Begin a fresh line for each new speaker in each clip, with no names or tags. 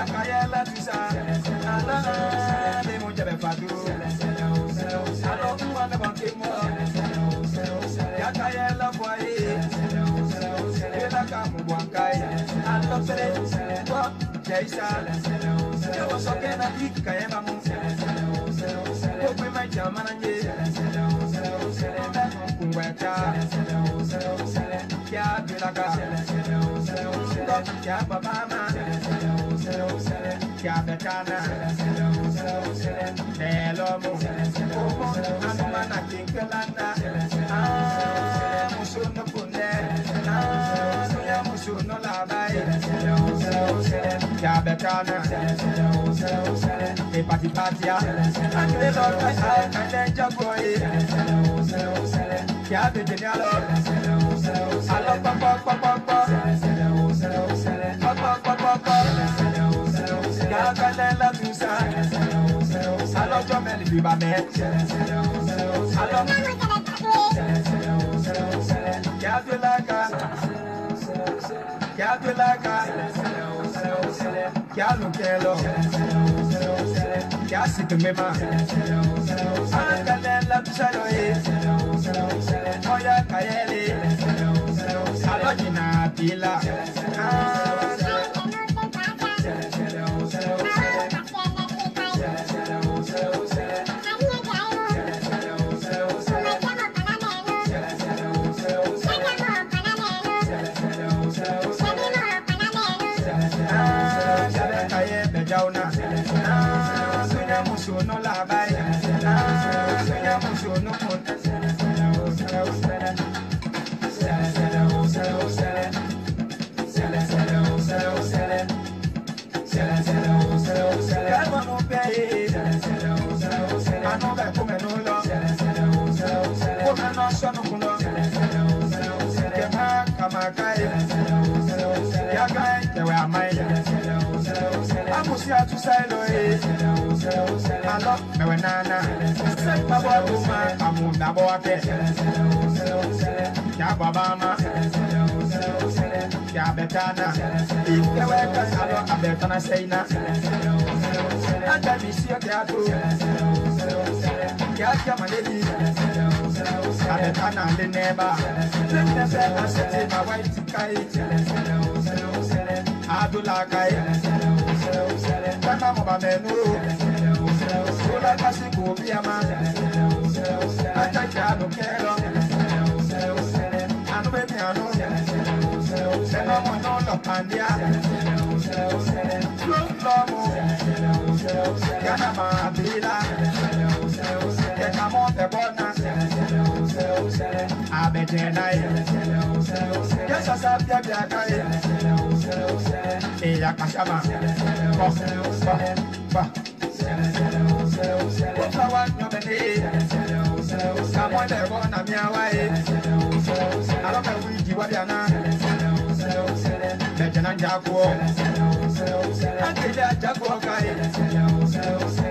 Yakayela tusa, ala de mo jabe fadu. Alo mwana bankemo, yakayela boye. Ela kamu wankai, alo sere, wa jaisa. Yo sokena ikayema mu. Kope mai jamana nje. Kungweka, ya bilaka. Ya babama, ya betana, elomo, omo, anumana kinkelanda, musuno kunde, nuya musuno labai, ya betana, epatipatia, akelo kai kanenja boy, ya betenialo, alo papa papa. Yakayela tusa, alo jomeli biba me, alo Yadulaka, Yalukelo, Yasitumema, Yakayela tusa Oya Kayeli, alo jina pila. No la vaya, no Hello, Mewanana, Sababuma, Amunda Boate, Yababama, Yabetana, if there were a Betana Sena, and then we see a Yatu, Yakamadi, Abetana, the neighbor, I said, my wife to kite, Adulakai, Mama Menu. I can't go be a man. I can't go care of and baby, I know. And I'm on the Pandia. Lomo, Yanama, Bila, Yanamo, the bonus. I bet you yes, I said, Yakashama. Someone there on a mere way. I don't know which you are now. Better than Jaco. I did that Jaco.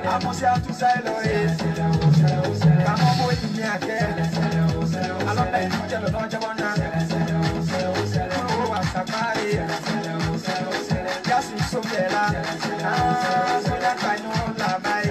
I must have to say, I'm always in here. I don't know if you tell a bunch of one. Safari. Just in so bella. So that I know la bye.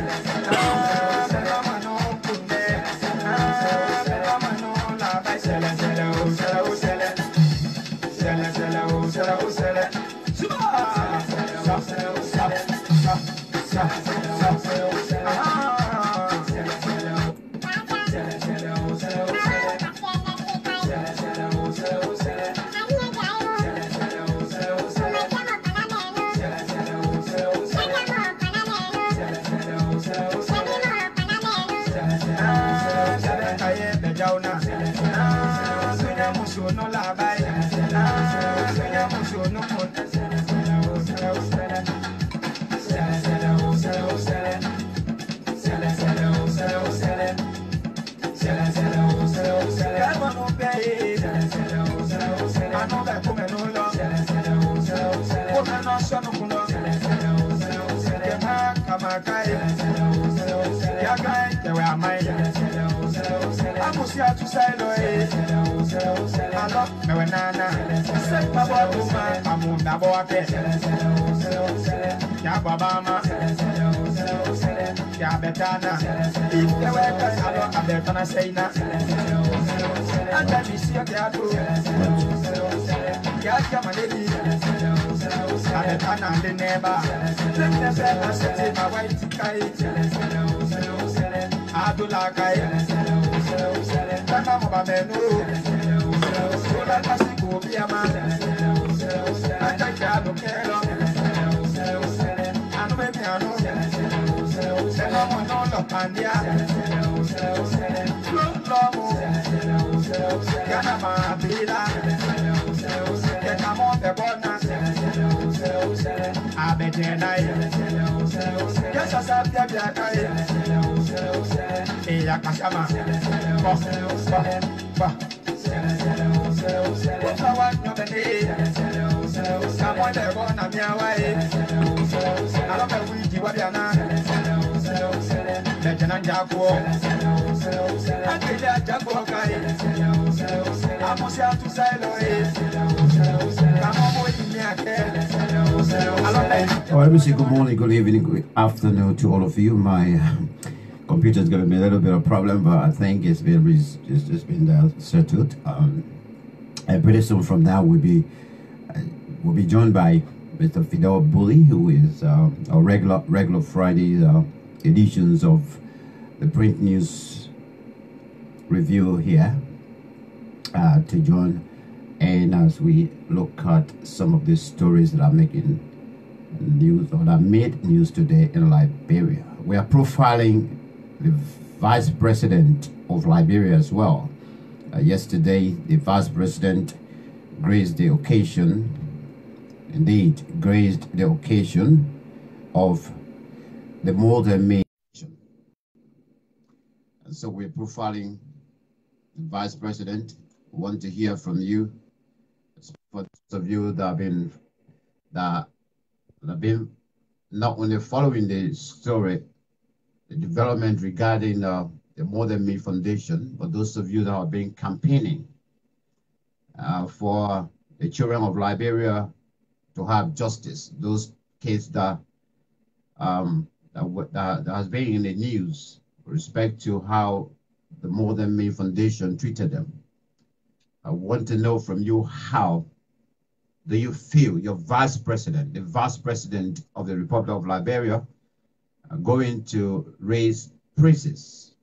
No la vaya, no to say, hello, Mewanana, Sababuma, Amunda Boate, Yabama, Yabetana, if they were a Betana Sayna, and then we see a teatro, Yakamadi, Abetana and the neighbor, my white kite, Adulakai, Tamama Benu, Sola Pasico, Biama, and I can't look at Pandia, Yanama, Bila, Yanamo, the bonus, Abetenai, yes, I said, Yakasama,
Well, I will say good morning, good evening, good afternoon to all of you. My computer's giving me a little bit of problem, but I think it's been settled. And pretty soon from now we'll be joined by Mr. Fidel Budy, who is our regular Friday editions of the print news review here to join, and as we look at some of the stories that are making news or that made news today in Liberia. We are profiling the Vice President of Liberia as well. Yesterday, the Vice President graced the occasion of the Modern May. And so we're profiling the Vice President. We want to hear from you. For those of you that have been not only following the story, the development regarding the Modern Me Foundation, but those of you that have been campaigning for the children of Liberia to have justice, those cases that has been in the news with respect to how the Modern Me Foundation treated them. I want to know from you, how do you feel your Vice President, the Vice President of the Republic of Liberia, are going to raise praises,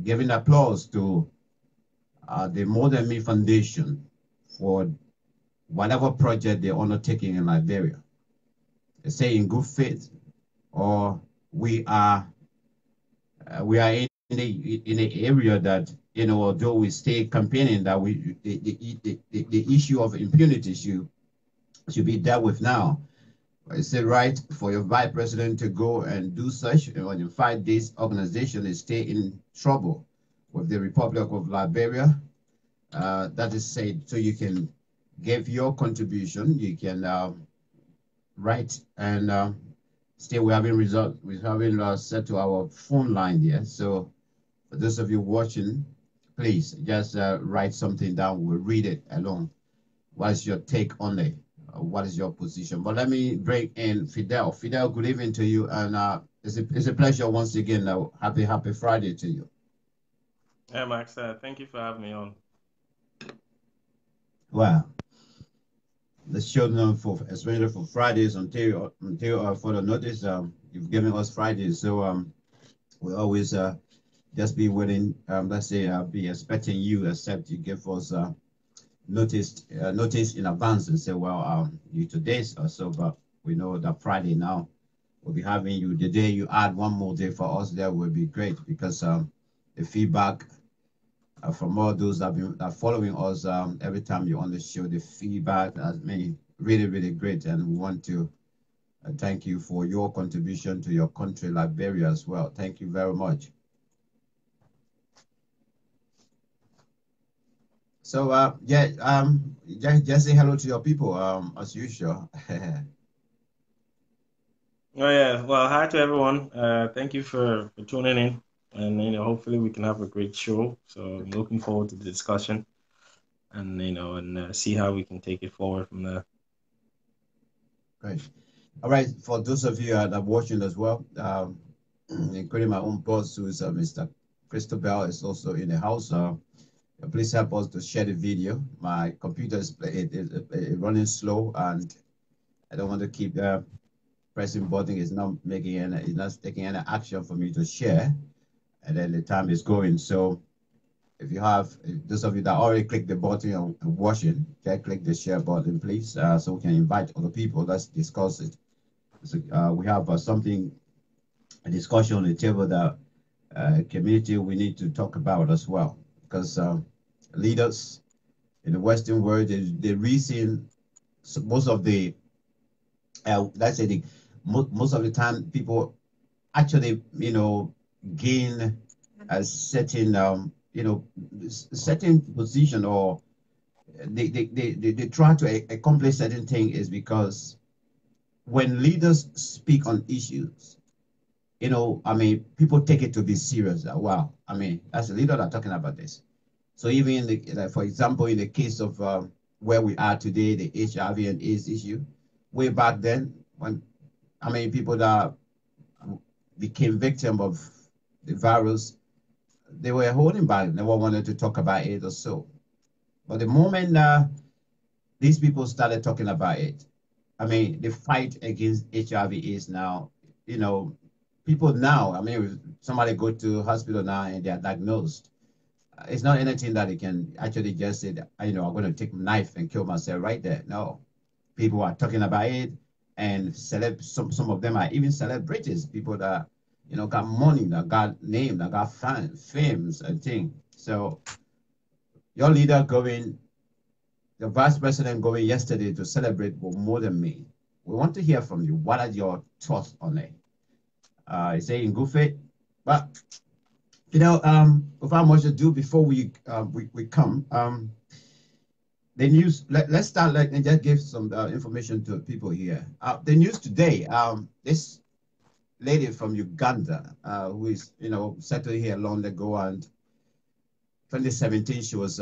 giving applause to the Modern Me Foundation for whatever project they're undertaking in Liberia? They say in good faith, or we are in the area that, you know, although we stay campaigning that the issue of impunity should be dealt with now. Is it right for your Vice President to go and do such when in fact this organization is still in trouble with the Republic of Liberia? That is said, so you can give your contribution, you can write, and still we haven't set to our phone line here. So for those of you watching, please just write something down. We'll read it along. What is your take on it? What is your position? But let me bring in Fidel. Fidel, good evening to you, and it's a pleasure once again. Happy Friday to you.
Yeah, Max, thank you for having me on.
Well, the show now especially for Fridays until further notice. You've given us Fridays, so we always just be waiting. Let's say be expecting you, except you give us notice in advance and say, well, you today's or so, but we know that Friday now we'll be having you. The day you add one more day for us, there will be great, because the feedback from all those that are following us every time you're on the show, the feedback has been really great, and we want to thank you for your contribution to your country, Liberia, as well. Thank you very much. So just say hello to your people as usual.
Oh yeah, well, hi to everyone. Thank you for tuning in, and hopefully we can have a great show. So I'm looking forward to the discussion, and see how we can take it forward from there.
Great. All right, for those of you that are watching as well, including my own boss, who is Mr. Christobel, is also in the house. Please help us to share the video. My computer is running slow, and I don't want to keep pressing button. It's not making any, it's not taking any action for me to share, and then the time is going. So if you have, those of you that already clicked the button on watching, click the share button, please, so we can invite other people. Let's discuss it. So, we have a discussion on the table that community we need to talk about as well, because leaders in the Western world, the reason most of the, let's say most of the time people actually, gain a certain, certain position, or they try to accomplish certain thing is because when leaders speak on issues, I mean, people take it to be serious. Wow, I mean, that's the leader that talking about this. So even in the, like, for example, in the case of where we are today, the HIV and AIDS issue, way back then, when, I mean, people that became victim of the virus, they were holding back, never wanted to talk about it or so. But the moment these people started talking about it, I mean, the fight against HIV is now, people now, I mean, if somebody go to hospital now and they are diagnosed, it's not anything that they can actually just say, I'm going to take a knife and kill myself right there. No, people are talking about it, and some of them are even celebrities, people that, got money, that got name, that got fames and things. So your leader going, the vice president going yesterday to celebrate more than me. We want to hear from you. What are your thoughts on it? It's saying good faith, but without much ado, before we come, the news. Let's start. Let me just give some information to people here. The news today. This lady from Uganda, who is settled here long ago, and 2017 she was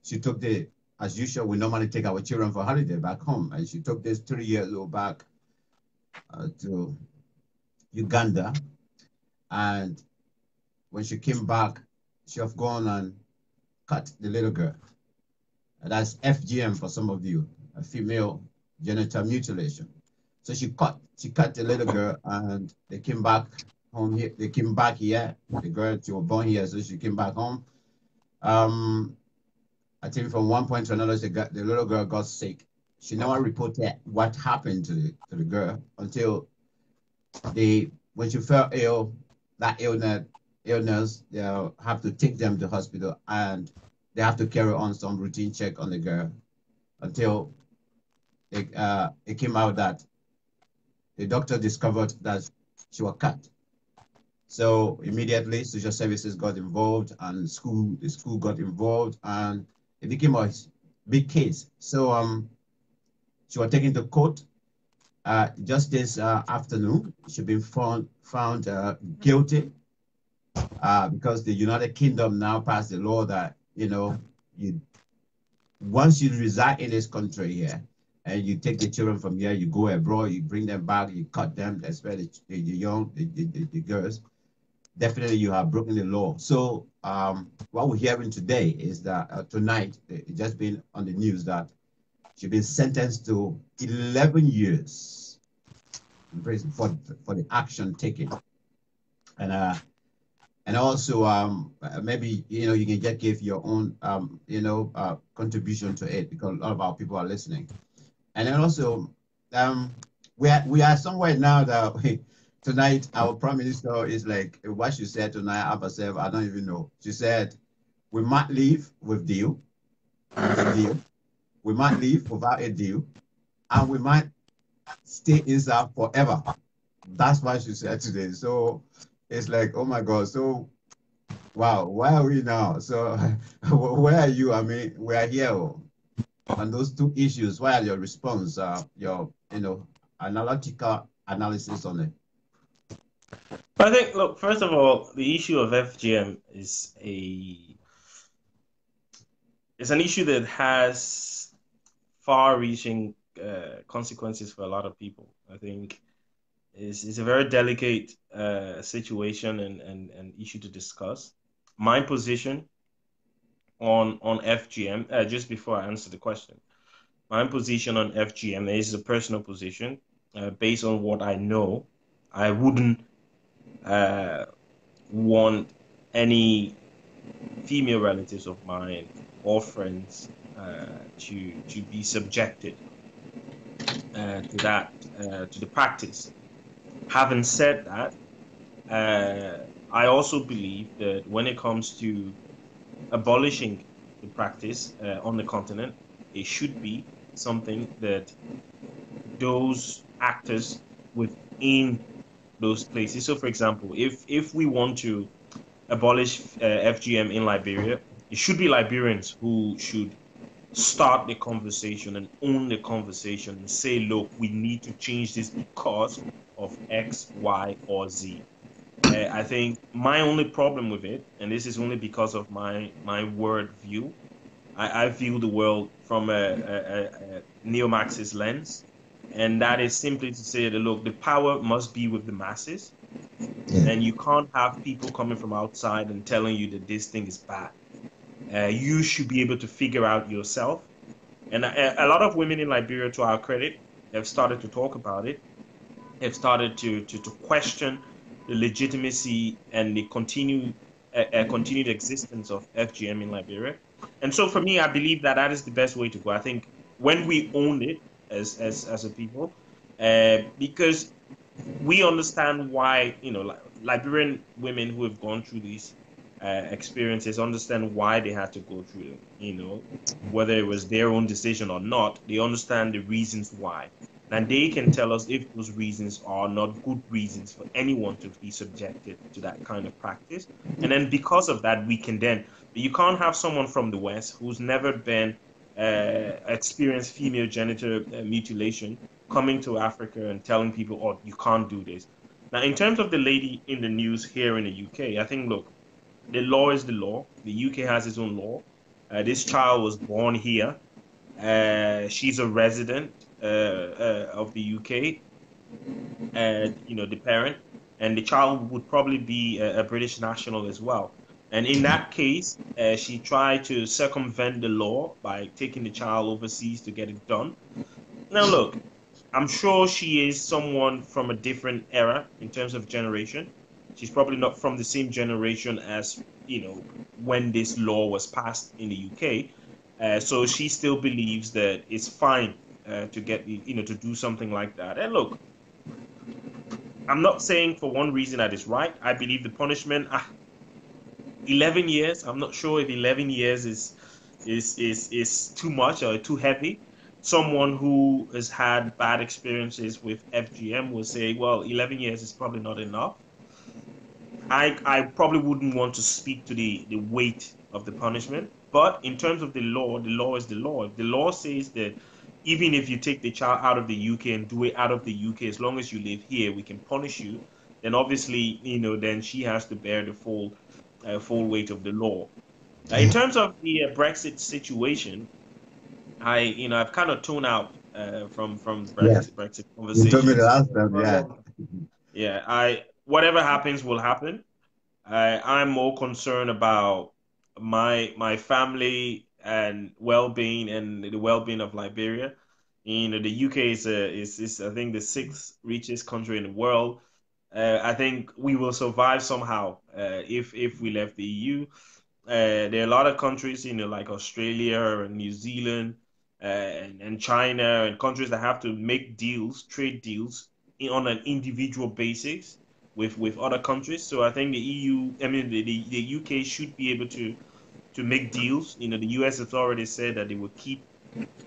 she took the, as usual, we normally take our children for holiday back home, and she took this 3-year-old back to Uganda, and when she came back, she have gone and cut the little girl. That's FGM for some of you, a female genital mutilation. So she cut the little girl, and they came back home here. They came back here. The girl, she was born here, so she came back home. I think from one point to another, the little girl got sick. She never reported what happened to the girl until when she fell ill, that illness, they'll have to take them to hospital, and they have to carry on some routine check on the girl until it came out that the doctor discovered that she was cut. So immediately social services got involved, and the school got involved, and it became a big case. So she was taken to court just this afternoon. She's been found guilty because the United Kingdom now passed the law that once you reside in this country here, and you take the children from here, you go abroad, you bring them back, you cut them, especially the young, the girls, definitely you have broken the law. So what we're hearing today is that tonight, it just been on the news that she's been sentenced to 11 years in prison for the action taken. And also maybe you can just give your own contribution to it, because a lot of our people are listening. And then also we are somewhere now that tonight our prime minister is like, what she said tonight about herself, I don't even know. She said we might leave with deal, we might leave without a deal, and we might stay inside forever. That's what she said today. So it's like, oh my God. So, wow, where are we now? So where are you? I mean, we are here on those two issues. What are your response, your, analytical analysis on it?
I think, look, first of all, the issue of FGM is it's an issue that has far-reaching consequences for a lot of people. I think it's a very delicate situation and issue to discuss. My position on FGM, just before I answer the question, my position on FGM is a personal position based on what I know. I wouldn't want any female relatives of mine or friends to be subjected to that to the practice. Having said that, I also believe that when it comes to abolishing the practice on the continent, it should be something that those actors within those places. So, for example, if we want to abolish FGM in Liberia, it should be Liberians who should start the conversation and own the conversation and say, look, we need to change this because of X, Y, or Z. I think my only problem with it, and this is only because of my word view, I view the world from a neo-Marxist lens, and that is simply to say that, look, the power must be with the masses, and you can't have people coming from outside and telling you that this thing is bad. You should be able to figure out yourself. And a lot of women in Liberia, to our credit, have started to talk about it, have started to question the legitimacy and the continued existence of FGM in Liberia. And so for me, I believe that that is the best way to go. I think when we own it as a people, because we understand why, Liberian women who have gone through these experiences understand why they had to go through them, whether it was their own decision or not, they understand the reasons why. And they can tell us if those reasons are not good reasons for anyone to be subjected to that kind of practice. And then because of that, you can't have someone from the West who's never been experienced female genital mutilation coming to Africa and telling people, oh, you can't do this. Now, in terms of the lady in the news here in the UK, I think, look, the law is the law. The UK has its own law. This child was born here. She's a resident of the UK, and the parent, and the child would probably be a British national as well. And in that case, she tried to circumvent the law by taking the child overseas to get it done. Now, look, I'm sure she is someone from a different era in terms of generation. She's probably not from the same generation as, when this law was passed in the UK. So she still believes that it's fine to get, to do something like that. And look, I'm not saying for one reason that is right. I believe the punishment, 11 years. I'm not sure if 11 years is too much or too heavy. Someone who has had bad experiences with FGM will say, well, 11 years is probably not enough. I probably wouldn't want to speak to the weight of the punishment. But in terms of the law is the law. If the law says that even if you take the child out of the UK and do it out of the UK, as long as you live here, we can punish you, then obviously, then she has to bear the full weight of the law. In terms of the Brexit situation, I've kind of tuned out from Brexit conversations.
You told me the last time,
yeah. Whatever happens will happen. I'm more concerned about my family and well-being and the well-being of Liberia. The UK is I think the 6th richest country in the world. I think we will survive somehow if we left the EU. There are a lot of countries, like Australia and New Zealand and China, and countries that have to make trade deals on an individual basis with other countries. So I think the UK should be able to make deals. The US has already said that they will keep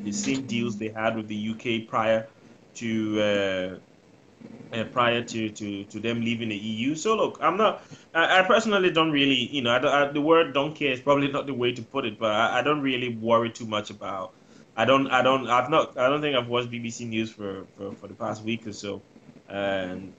the same deals they had with the UK prior to them leaving the EU. So look, I personally don't really, the word don't care is probably not the way to put it, but I don't really worry too much about. I don't think I've watched BBC News for the past week or so. And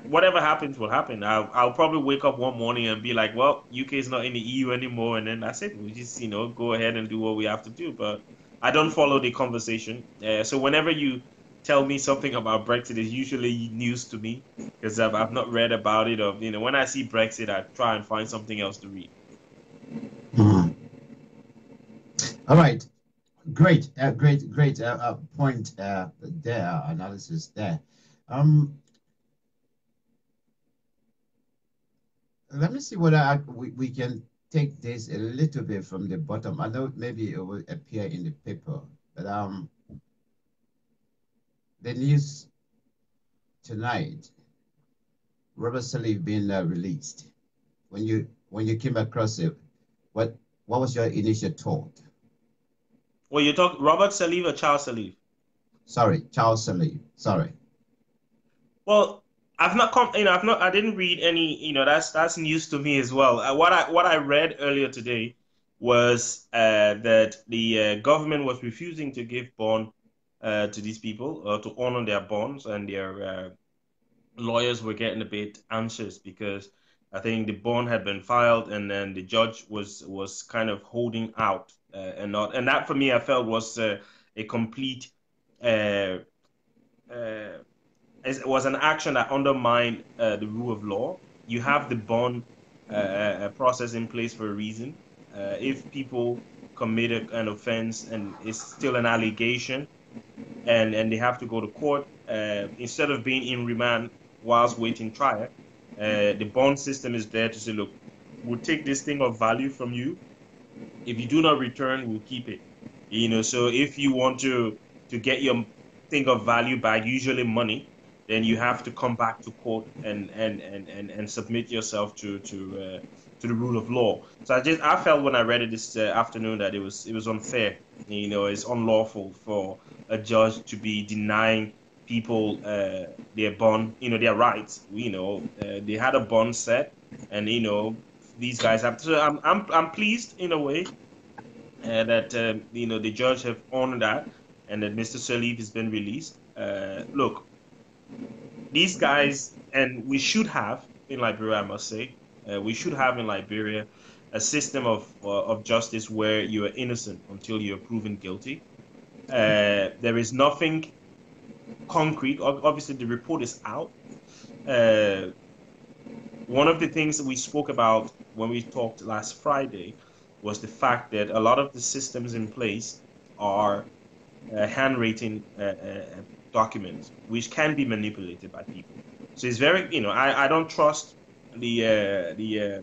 whatever happens will happen. I'll probably wake up one morning and be like, well, UK is not in the EU anymore, and then that's it. We just go ahead and do what we have to do. But I don't follow the conversation. So whenever you tell me something about Brexit, it's usually news to me because I've not read about it. Or when I see Brexit, I try and find something else to read.
Mhm. All right. Great, great point there, analysis there. Let me see whether we can take this a little bit from the bottom. I know maybe it will appear in the paper, but the news tonight, Robert Salif being released. When you came across it, what was your initial thought?
Well, you talk Robert Salif or Charles Salif?
Sorry, Charles Salif. Sorry.
Well, I've not come, I didn't read any, that's news to me as well. What I read earlier today was that the government was refusing to give bond to these people to honor their bonds, and their lawyers were getting a bit anxious because I think the bond had been filed, and then the judge was kind of holding out and that for me I felt was a complete uh, uh, it was an action that undermined the rule of law. You have the bond process in place for a reason. If people commit an offense and it's still an allegation, and they have to go to court, instead of being in remand whilst waiting trial, the bond system is there to say, look, we'll take this thing of value from you. If you do not return, we'll keep it. So if you want to get your thing of value back, usually money, then you have to come back to court and submit yourself to the rule of law. So I felt when I read it this afternoon that it was unfair. It's unlawful for a judge to be denying people their bond, their rights. They had a bond set, and these guys have. So I'm pleased in a way that the judge have honored that, and that Mr. Salif has been released. Look, these guys, and we should have in Liberia, I must say, we should have in Liberia a system of justice where you are innocent until you're proven guilty. There is nothing concrete. Obviously, the report is out. One of the things that we spoke about when we talked last Friday was the fact that a lot of the systems in place are handwritten documents, which can be manipulated by people. So it's very, I don't trust the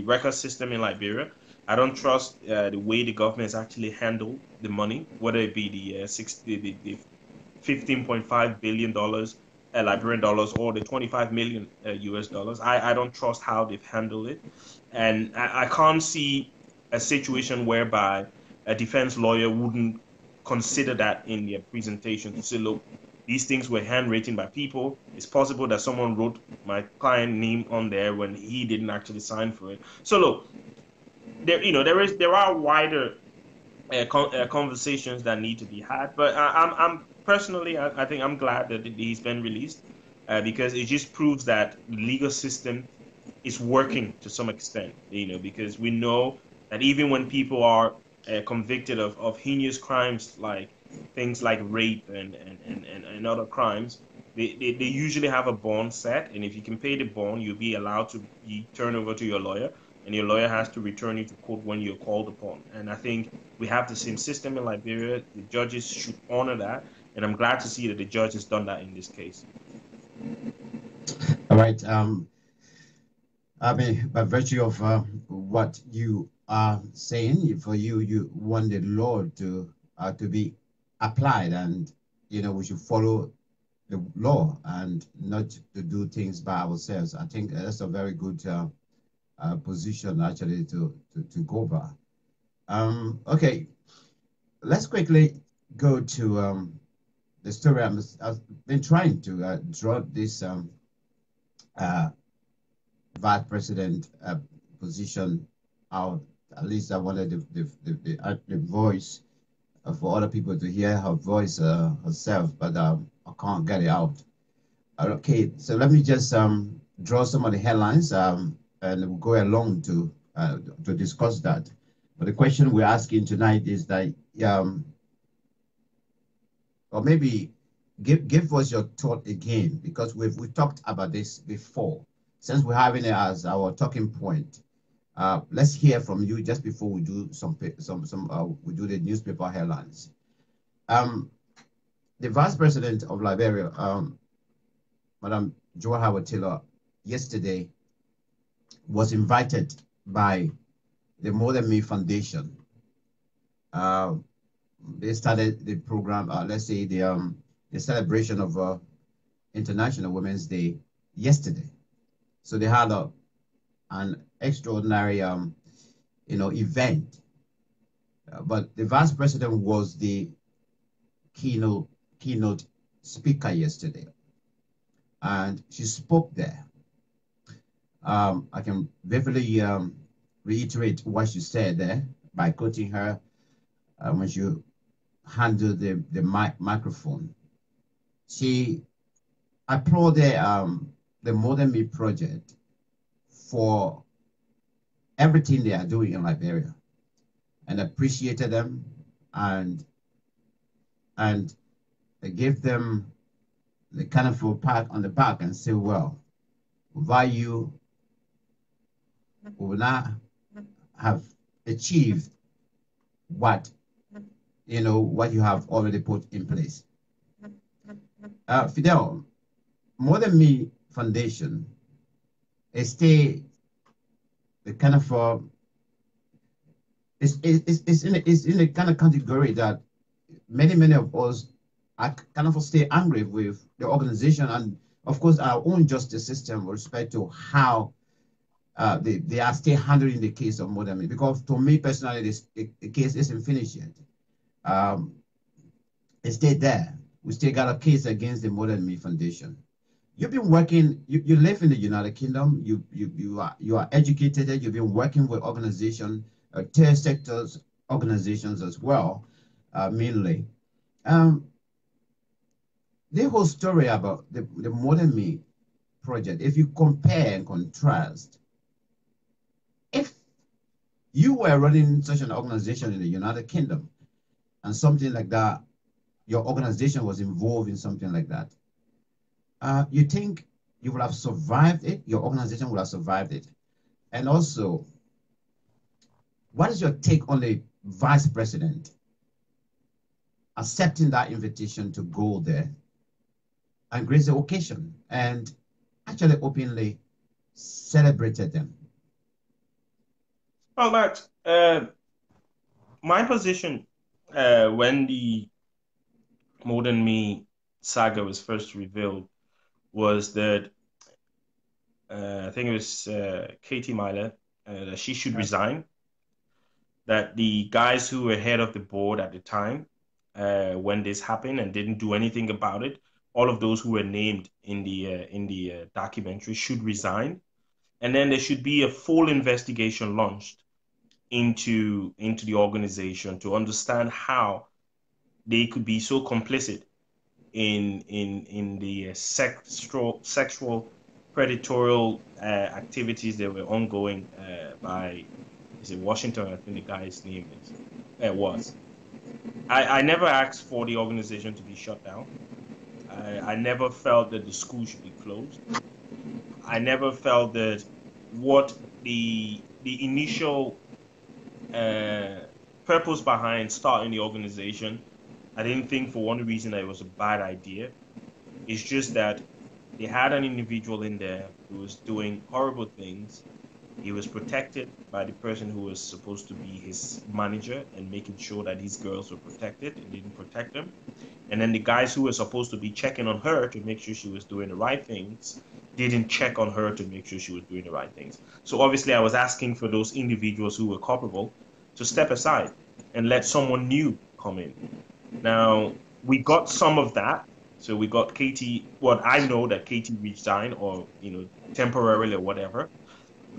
record system in Liberia. I don't trust the way the government has actually handled the money, whether it be the $15.5 billion Liberian dollars or the 25 million US dollars. I don't trust how they've handled it. And I can't see a situation whereby a defense lawyer wouldn't consider that in their presentation to say, look, these things were handwritten by people. It's possible that someone wrote my client name on there when he didn't actually sign for it. So look, there are wider conversations that need to be had. But I'm personally, I think I'm glad that he's been released because it just proves that the legal system is working to some extent. Because we know that even when people are convicted of heinous crimes like things like rape and other crimes, they usually have a bond set, and if you can pay the bond, you'll be allowed to be turned over to your lawyer, and your lawyer has to return you to court when you're called upon. And I think we have the same system in Liberia. The judges should honor that, and I'm glad to see that the judge has done that in this case.
All right. I mean, by virtue of what you are saying, for you want the law to be applied, and we should follow the law and not to do things by ourselves. I think that's a very good position actually to go by. Okay, let's quickly go to the story. I've been trying to draw this vice president position out. At least I wanted the voice for other people to hear her voice herself, but I can't get it out. Okay, so let me just draw some of the headlines and we'll go along to discuss that. But the question we're asking tonight is that or maybe give us your thought again, because we've talked about this before. Since we're having it as our talking point, let's hear from you just before we do we do the newspaper headlines. The Vice President of Liberia, Madam Joa Howard Taylor, yesterday was invited by the More Than Me Foundation. They started the program, let's say the celebration of International Women's Day yesterday. So they had an extraordinary, event. But the Vice President was the keynote speaker yesterday, and she spoke there. I can vividly reiterate what she said there by quoting her when she handled the microphone. She applauded the More Than Me project for everything they are doing in Liberia, and appreciated them, and gave them the kind of a pat on the back and say, well, without you, we would not have achieved what you have already put in place. Fidel, More Than Me Foundation is the kind of it's in a kind of category that many of us are kind of stay angry with the organization, and of course our own justice system with respect to how they are still handling the case of More Than Me. Because to me personally, the case isn't finished yet. It's still there. We still got a case against the More Than Me Foundation. You've been working. You live in the United Kingdom. You are educated. You've been working with organizations, third sectors organizations as well, mainly. The whole story about the More Than Me project, if you compare and contrast, if you were running such an organization in the United Kingdom and something like that, your organization was involved in something like that, you think you would have survived it? Your organization would have survived it? And also, what is your take on the vice president accepting that invitation to go there and grace the occasion and actually openly celebrated them?
Well, Max, my position when the More Than Me saga was first revealed was that I think it was Katie Myler, that she should resign, that the guys who were head of the board at the time when this happened and didn't do anything about it, all of those who were named in the documentary should resign, and then there should be a full investigation launched into the organization to understand how they could be so complicit in the sexual predatorial activities that were ongoing by, is it Washington? I think the guy's name was. I never asked for the organization to be shut down. I never felt that the school should be closed. I never felt that what the initial purpose behind starting the organization, I didn't think for one reason that it was a bad idea. It's just that they had an individual in there who was doing horrible things. He was protected by the person who was supposed to be his manager and making sure that these girls were protected and didn't protect them. And then the guys who were supposed to be checking on her to make sure she was doing the right things didn't check on her to make sure she was doing the right things. So obviously I was asking for those individuals who were culpable to step aside and let someone new come in. Now, we got some of that. So we got Katie, well, I know that Katie resigned or, temporarily or whatever.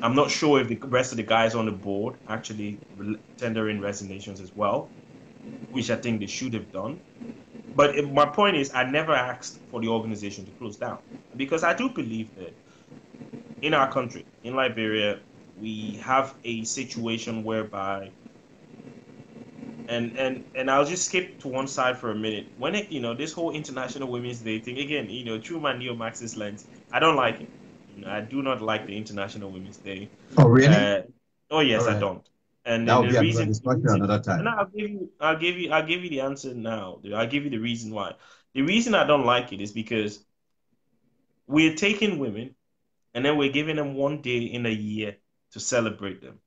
I'm not sure if the rest of the guys on the board actually tender in resignations as well, which I think they should have done. But my point is, I never asked for the organization to close down, because I do believe that in our country, in Liberia, we have a situation whereby And I'll just skip to one side for a minute. When this whole International Women's Day thing again, through my neo-Marxist lens, I don't like it. I do not like the International Women's Day.
Oh, really?
Oh yes,
All
I
right.
don't. And
That
then
will be
the
another
reason,
discussion another
and
time.
I'll give you the answer now. I'll give you the reason why. The reason I don't like it is because we're taking women and then we're giving them one day in a year to celebrate them.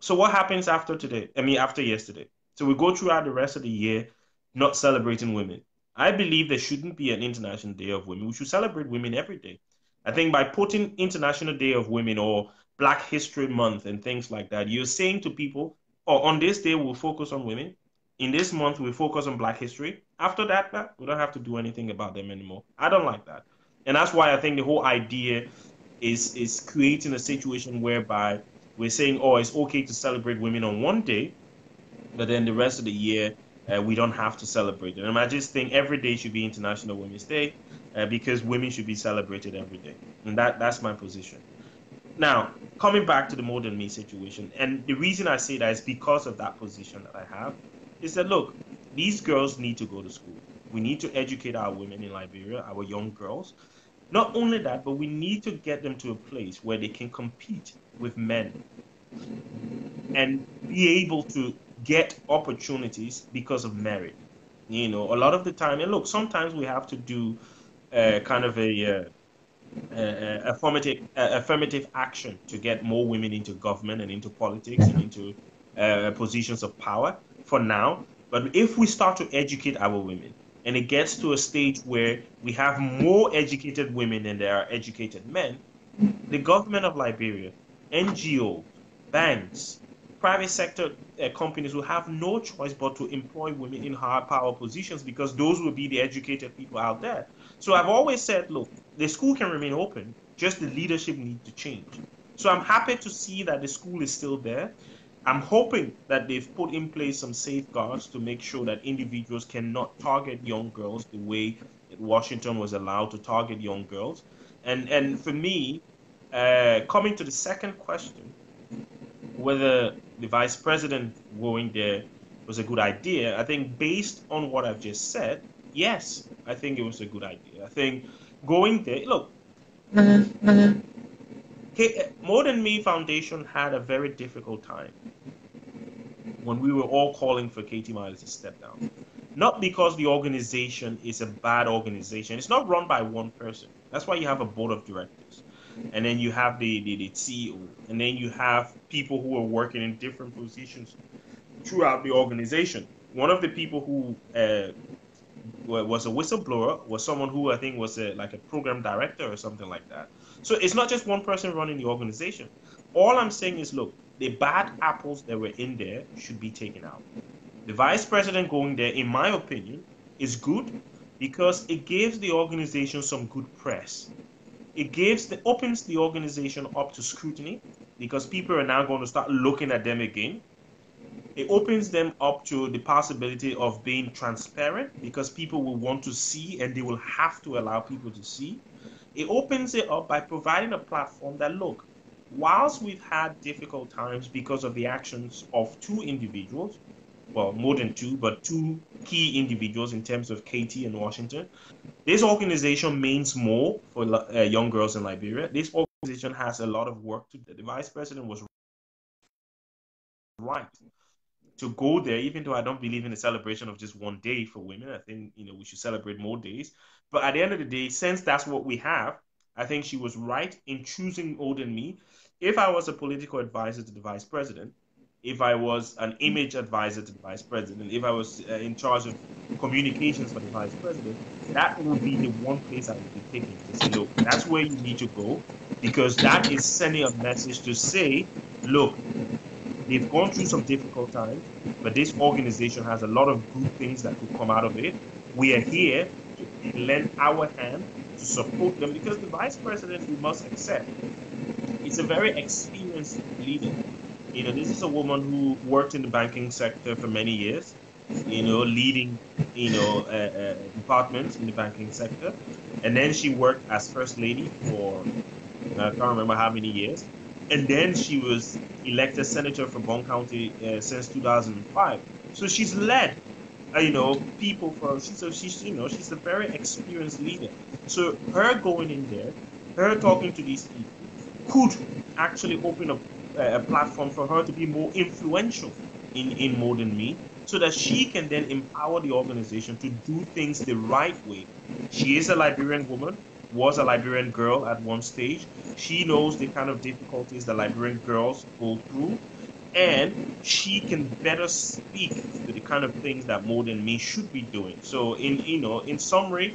So what happens after today? I mean, after yesterday. So we go throughout the rest of the year not celebrating women. I believe there shouldn't be an International Day of Women. We should celebrate women every day. I think by putting International Day of Women or Black History Month and things like that, you're saying to people, oh, on this day we'll focus on women. In this month we'll focus on Black history. After that, we don't have to do anything about them anymore. I don't like that. And that's why I think the whole idea is creating a situation whereby we're saying, oh, it's okay to celebrate women on one day, but then the rest of the year, we don't have to celebrate it. And I just think every day should be International Women's Day because women should be celebrated every day. And that's my position. Now, coming back to the More Than Me situation, and the reason I say that is because of that position that I have, is that, look, these girls need to go to school. We need to educate our women in Liberia, our young girls. Not only that, but we need to get them to a place where they can compete with men and be able to get opportunities because of merit. A lot of the time, and look, sometimes we have to do kind of a affirmative action to get more women into government and into politics and into positions of power for now. But if we start to educate our women, and it gets to a stage where we have more educated women than there are educated men, the government of Liberia, NGOs, banks, private sector companies will have no choice but to employ women in high power positions because those will be the educated people out there. So I've always said, look, the school can remain open, just the leadership needs to change. So I'm happy to see that the school is still there. I'm hoping that they've put in place some safeguards to make sure that individuals cannot target young girls the way Washington was allowed to target young girls. And for me, coming to the second question, whether the vice president going there was a good idea, I think based on what I've just said, yes, I think it was a good idea. I think going there, look, More Than Me Foundation had a very difficult time when we were all calling for Katie Miles to step down. Not because the organization is a bad organization. It's not run by one person. That's why you have a board of directors. And then you have the CEO. And then you have people who are working in different positions throughout the organization. One of the people who was a whistleblower was someone who I think was like a program director or something like that. So it's not just one person running the organization. All I'm saying is, look, the bad apples that were in there should be taken out. The vice president going there, in my opinion, is good because it gives the organization some good press. It opens the organization up to scrutiny because people are now going to start looking at them again. It opens them up to the possibility of being transparent because people will want to see and they will have to allow people to see. It opens it up by providing a platform that, look, whilst we've had difficult times because of the actions of two individuals, well, more than two, but two key individuals in terms of Katie and Washington, this organization means more for young girls in Liberia. This organization has a lot of work to do. The vice president was right to go there, even though I don't believe in the celebration of just one day for women. I think, we should celebrate more days. But at the end of the day, since that's what we have, I think she was right in choosing More Than Me. If I was a political advisor to the vice president, if I was an image advisor to the vice president, if I was in charge of communications for the vice president, that would be the one place I would be picking to say, look, that's where you need to go because that is sending a message to say, look, they've gone through some difficult times, but this organization has a lot of good things that could come out of it. We are here to lend our hand to support them because the vice president, we must accept, is a very experienced leader. This is a woman who worked in the banking sector for many years, leading, departments in the banking sector. And then she worked as first lady for, I can't remember how many years. And then she was elected senator for Bond County since 2005. So she's led, you know, people from. She's a very experienced leader. So her going in there, her talking to these people, could actually open up a platform for her to be more influential in More Than Me, so that she can then empower the organization to do things the right way. She is a Liberian woman, was a Liberian girl at one stage. She knows the kind of difficulties that Liberian girls go through, and she can better speak to the kind of things that More Than Me should be doing. So, in summary,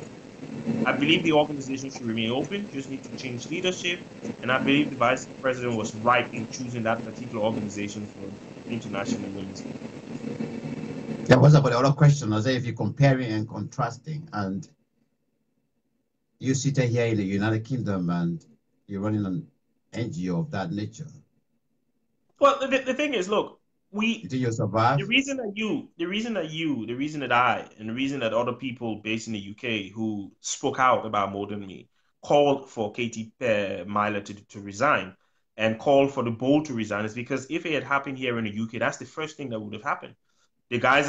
I believe the organization should remain open, just need to change leadership. And I believe the vice president was right in choosing that particular organization for International Women's Day.
There was about the other question. I say if you're comparing and contrasting, and you sit here in the United Kingdom and you're running an NGO of that nature.
Well, the thing is, look,
you think you'll survive?
the reason that I, and the reason that other people based in the UK who spoke out about More Than Me called for Katie Myler to resign and called for the board to resign is because if it had happened here in the UK, that's the first thing that would have happened. The guys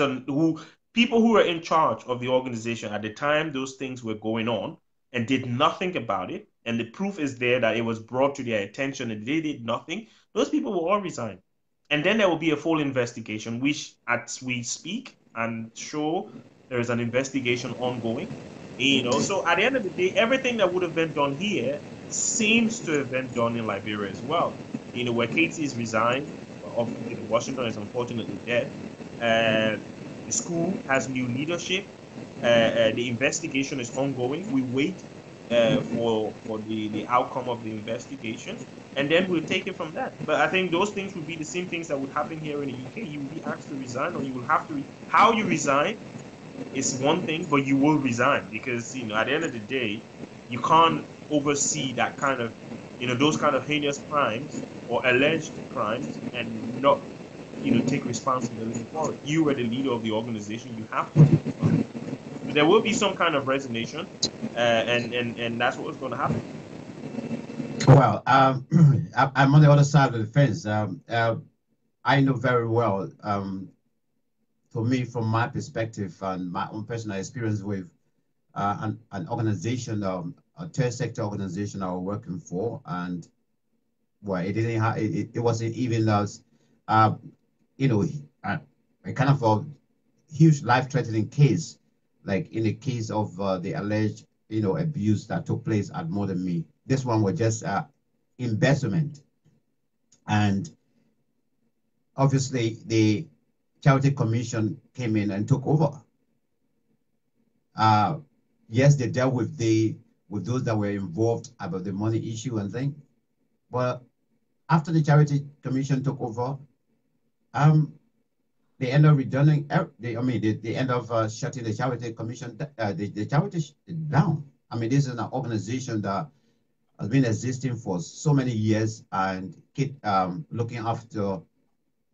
people who were in charge of the organization at the time those things were going on and did nothing about it, and the proof is there that it was brought to their attention and they did nothing, those people will all resign. And then there will be a full investigation, which as we speak, I'm sure there is an investigation ongoing. So at the end of the day, everything that would have been done here seems to have been done in Liberia as well. Where Katie is resigned, Washington is unfortunately dead. The school has new leadership. The investigation is ongoing. We wait for the outcome of the investigation, and then we'll take it from that. But I think those things would be the same things that would happen here in the UK. You will be asked to resign, or you will have to. How you resign is one thing, but you will resign because at the end of the day, you can't oversee that kind of those kind of heinous crimes or alleged crimes and not take responsibility for it. You are the leader of the organization. You have to take responsibility. But there will be some kind of resignation, and that's what's going to happen.
Well, I'm on the other side of the fence. I know very well, for me, from my perspective and my own personal experience with an organization, a third sector organization I was working for, and well, it didn't have, it wasn't even as, a kind of a huge life-threatening case, like in the case of the alleged, abuse that took place at More Than Me. This one was just embezzlement, and obviously the Charity Commission came in and took over. Yes, they dealt with those that were involved about the money issue and thing, but after the Charity Commission took over, they end up returning. They end up shutting the Charity Commission, the charity down. I mean, this is an organization that has been existing for so many years and keep looking after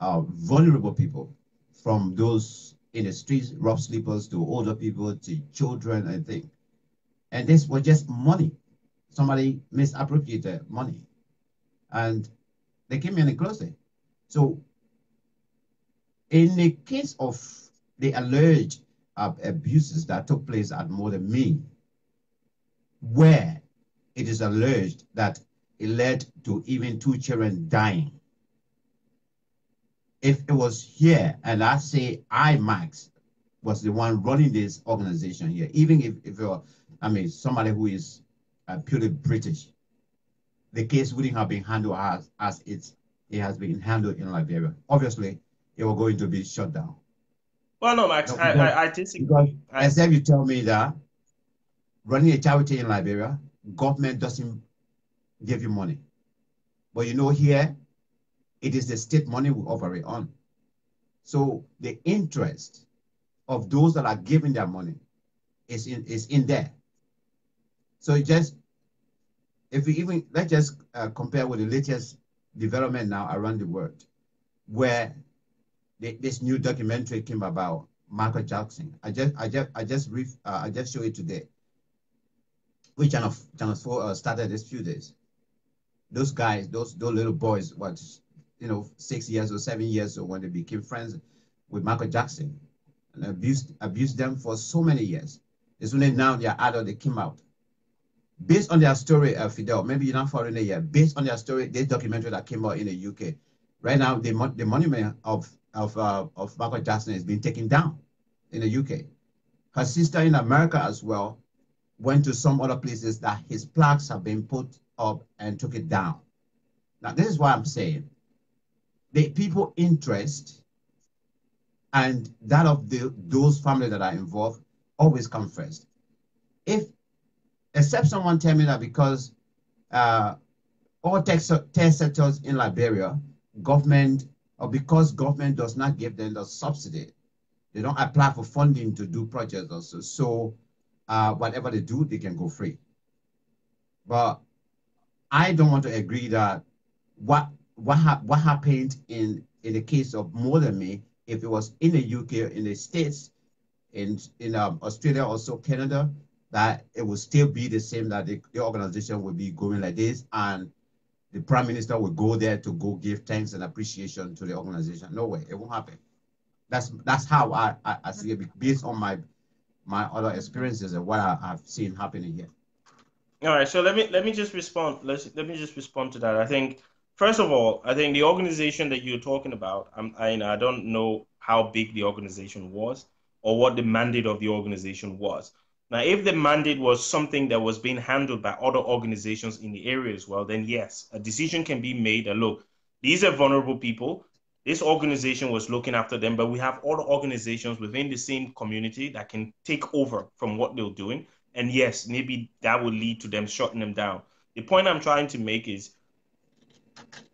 vulnerable people, from those in the streets, rough sleepers, to older people, to children, I think. And this was just money. Somebody misappropriated money, and they came in and closed it. So in the case of the alleged abuses that took place at More Than Me, where it is alleged that it led to even 2 children dying, if it was here, and I say Max, was the one running this organization here, even if you're, somebody who is purely British, the case wouldn't have been handled as it has been handled in Liberia. Obviously, it was going to be shut down.
Well, no, Max, I disagree.
Except you tell me that running a charity in Liberia, government doesn't give you money. But here, it is the state money we operate on. So the interest of those that are giving their money is in there. So let's just compare with the latest development now around the world, where this new documentary came about Michael Jackson. I just showed it today, which Channel 4 started this few days. Those guys, those little boys, 6 years or 7 years old, when they became friends, with Michael Jackson and abused them for so many years. It's only now they're adult, they came out. Based on their story, Fidel, maybe you're not following it yet. Based on their story, this documentary that came out in the UK, right now the monument of Michael Jackson is being taken down in the UK. Her sister in America as well went to some other places that his plaques have been put up and took it down. Now, this is what I'm saying. The people interest and that of those families that are involved always come first. Except someone tell me that because all tech sectors in Liberia, government, or because government does not give them the subsidy, they don't apply for funding to do projects also. So whatever they do, they can go free. But I don't want to agree that what happened in the case of More Than Me, if it was in the UK, in the States, in Australia, also Canada, that it will still be the same, that the organization will be going like this, and the prime minister will go there to go give thanks and appreciation to the organization. No way, it won't happen. That's how I see it based on my other experiences and what I've seen happening here.
All right, so let me just respond. Let me just respond to that. I think first of all, I think the organization that you're talking about, I don't know how big the organization was or what the mandate of the organization was. Now, if the mandate was something that was being handled by other organizations in the area as well, then yes, a decision can be made that, look, these are vulnerable people. This organization was looking after them, but we have other organizations within the same community that can take over from what they're doing. And yes, maybe that will lead to them shutting them down. The point I'm trying to make is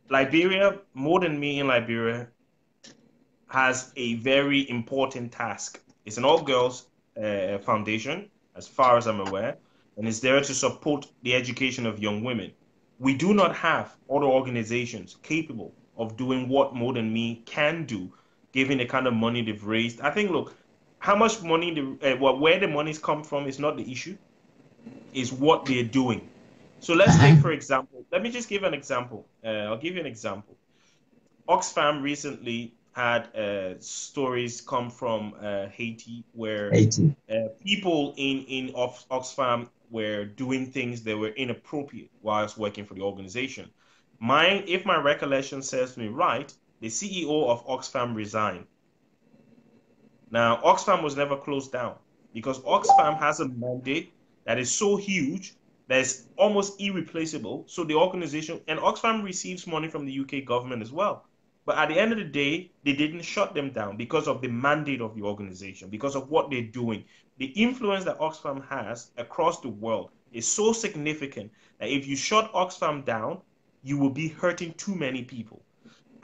Liberia, More Than Me in Liberia, has a very important task. It's an all-girls foundation, as far as I'm aware, and it's there to support the education of young women. We do not have other organizations capable of doing what More Than Me can do, given the kind of money they've raised. I think, look, how much money, where the money's come from is not the issue, is what they're doing. So let's take, for example, let me just give an example. I'll give you an example. Oxfam recently had stories come from Haiti where people in Oxfam were doing things that were inappropriate whilst working for the organization. If my recollection serves me right, the CEO of Oxfam resigned. Now, Oxfam was never closed down because Oxfam has a mandate that is so huge that is almost irreplaceable. So the organization, and Oxfam receives money from the UK government as well. But at the end of the day, they didn't shut them down because of the mandate of the organization, because of what they're doing. The influence that Oxfam has across the world is so significant that if you shut Oxfam down, you will be hurting too many people.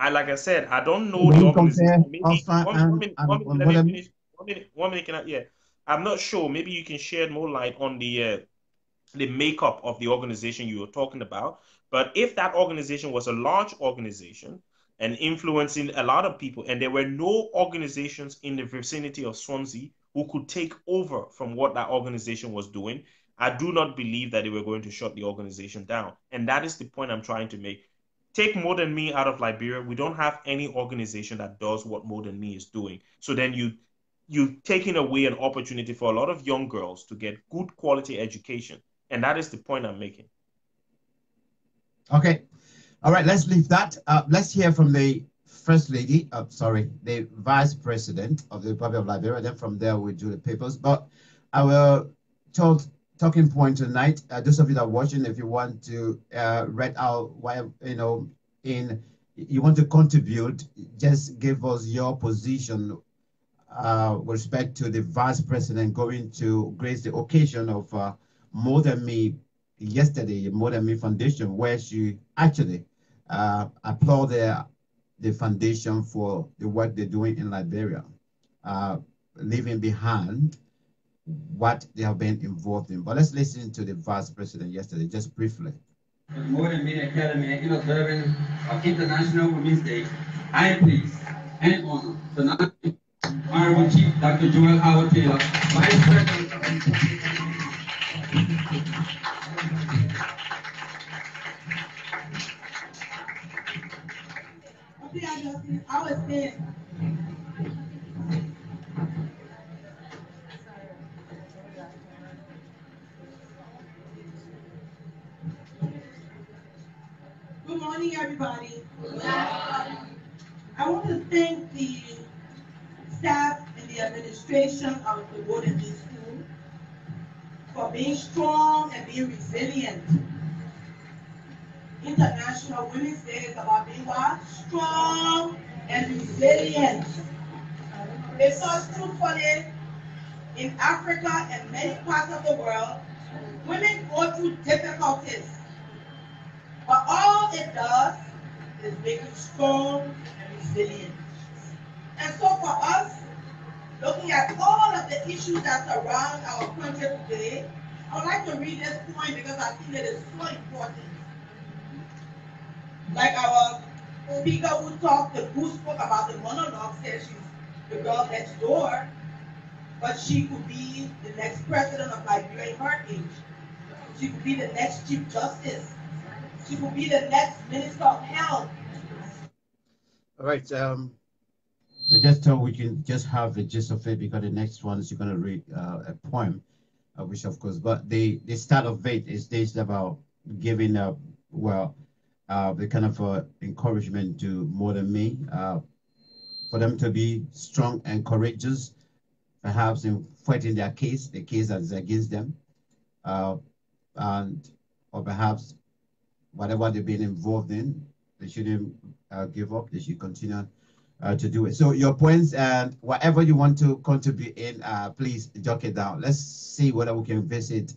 Like I said, I don't know the organization. Maybe one minute, let me finish. 1 minute, can I? Yeah, I'm not sure. Maybe you can shed more light on the makeup of the organization you were talking about. But if that organization was a large organization and influencing a lot of people, and there were no organizations in the vicinity of Swansea who could take over from what that organization was doing, I do not believe that they were going to shut the organization down. And that is the point I'm trying to make. Take More Than Me out of Liberia. We don't have any organization that does what More Than Me is doing. So then you're taking away an opportunity for a lot of young girls to get good quality education. And that is the point I'm making.
Okay. All right, let's leave that. Let's hear from the First Lady, the Vice President of the Republic of Liberia. Then from there, we'll do the papers. But our talking point tonight, those of you that are watching, if you want to read out why, you want to contribute, just give us your position with respect to the Vice President going to grace the occasion of More Than Me yesterday, More Than Me Foundation, where she actually applauded the foundation for the work they're doing in Liberia, leaving behind what they have been involved in. But let's listen to the Vice President yesterday, just briefly.
More Than Me Academy in observance of International Women's Day, I am pleased and honored to nominate Honorable Chief Dr. Joel Howard Taylor, Vice President
morning, everybody. I want to thank the staff and the administration of the Wooden School for being strong and being resilient. International Women's Day is about being what? Strong and resilient. Because truthfully, in Africa and many parts of the world, women go through difficulties. But all it does is make you strong and resilient. And so for us, looking at all of the issues that surround our country today, I would like to read this point because I think it is so important. Like our speaker who spoke about the monologue, said she's the girl next door, but she could be the next president of Liberia in her age. She could be the next chief justice. She could be the next minister of health.
All right. I just thought we can just have the gist of it because the next one is you're going to read a poem, which of course, but the start of it is this about giving up, the kind of encouragement to more than me, for them to be strong and courageous, perhaps in fighting their case, the case that is against them, or perhaps whatever they've been involved in, they shouldn't give up. They should continue to do it. So your points and whatever you want to contribute in, please jot it down. Let's see whether we can visit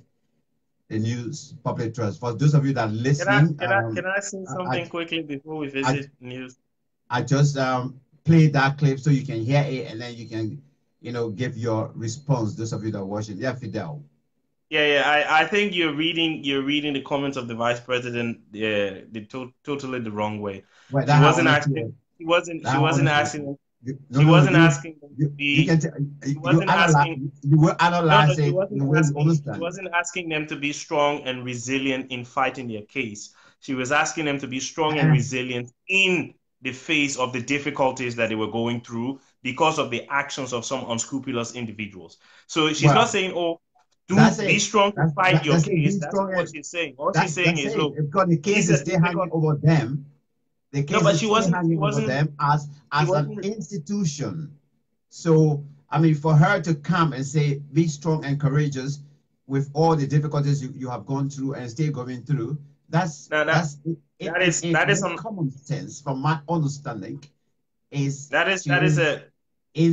the news public trust. For those of you that are listening,
can I say something quickly before we visit news?
I just played that clip so you can hear it, and then you can, give your response. Those of you that are watching, yeah, Fidel.
Yeah. I think you're reading the comments of the vice president totally the wrong way.
Well,
she wasn't asking. She wasn't asking. She wasn't asking them to be. She wasn't asking.
You will analyze it.
She wasn't asking them to be strong and resilient in fighting their case. She was asking them to be strong and resilient in the face of the difficulties that they were going through because of the actions of some unscrupulous individuals. So she's not saying, "Oh, be strong to fight your case." That's what she's saying. All she's saying is, "Look,
because the case is still hanging over them." The case
but
is
she
still
wasn't
hanging over them as an institution. So, I mean, for her to come and say, be strong and courageous with all the difficulties you have gone through and still going through, that is on common sense, from my understanding, in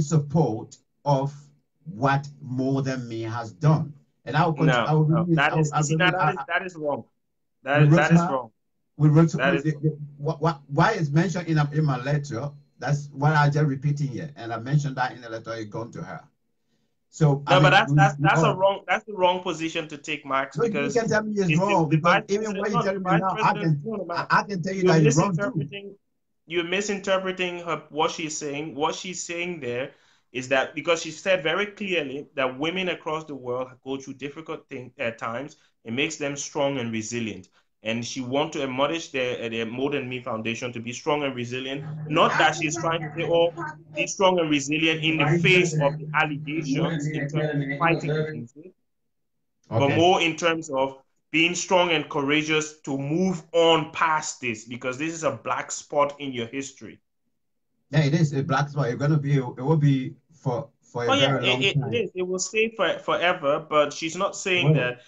support of what More Than Me has done. And I will continue.
That is wrong. That is wrong.
Why is mentioned in my letter? That's what I just repeating here, and I mentioned that in the letter you gone to her. So
no, but that's the wrong position to take, Max.
No, because you can tell me it's wrong. Because even when you tell me now, I can tell you that it's wrong too.
You're misinterpreting what she's saying. What she's saying there is that because she said very clearly that women across the world go through difficult times, it makes them strong and resilient. And she wants to admonish the More Than Me Foundation to be strong and resilient. Not that she's trying to say, oh, be strong and resilient in the face of the allegations in terms of fighting against it, but more in terms of being strong and courageous to move on past this, because this is a black spot in your history.
Yeah, it is a black spot. It will be for a very long time.
It is. It will stay forever, but she's not saying that,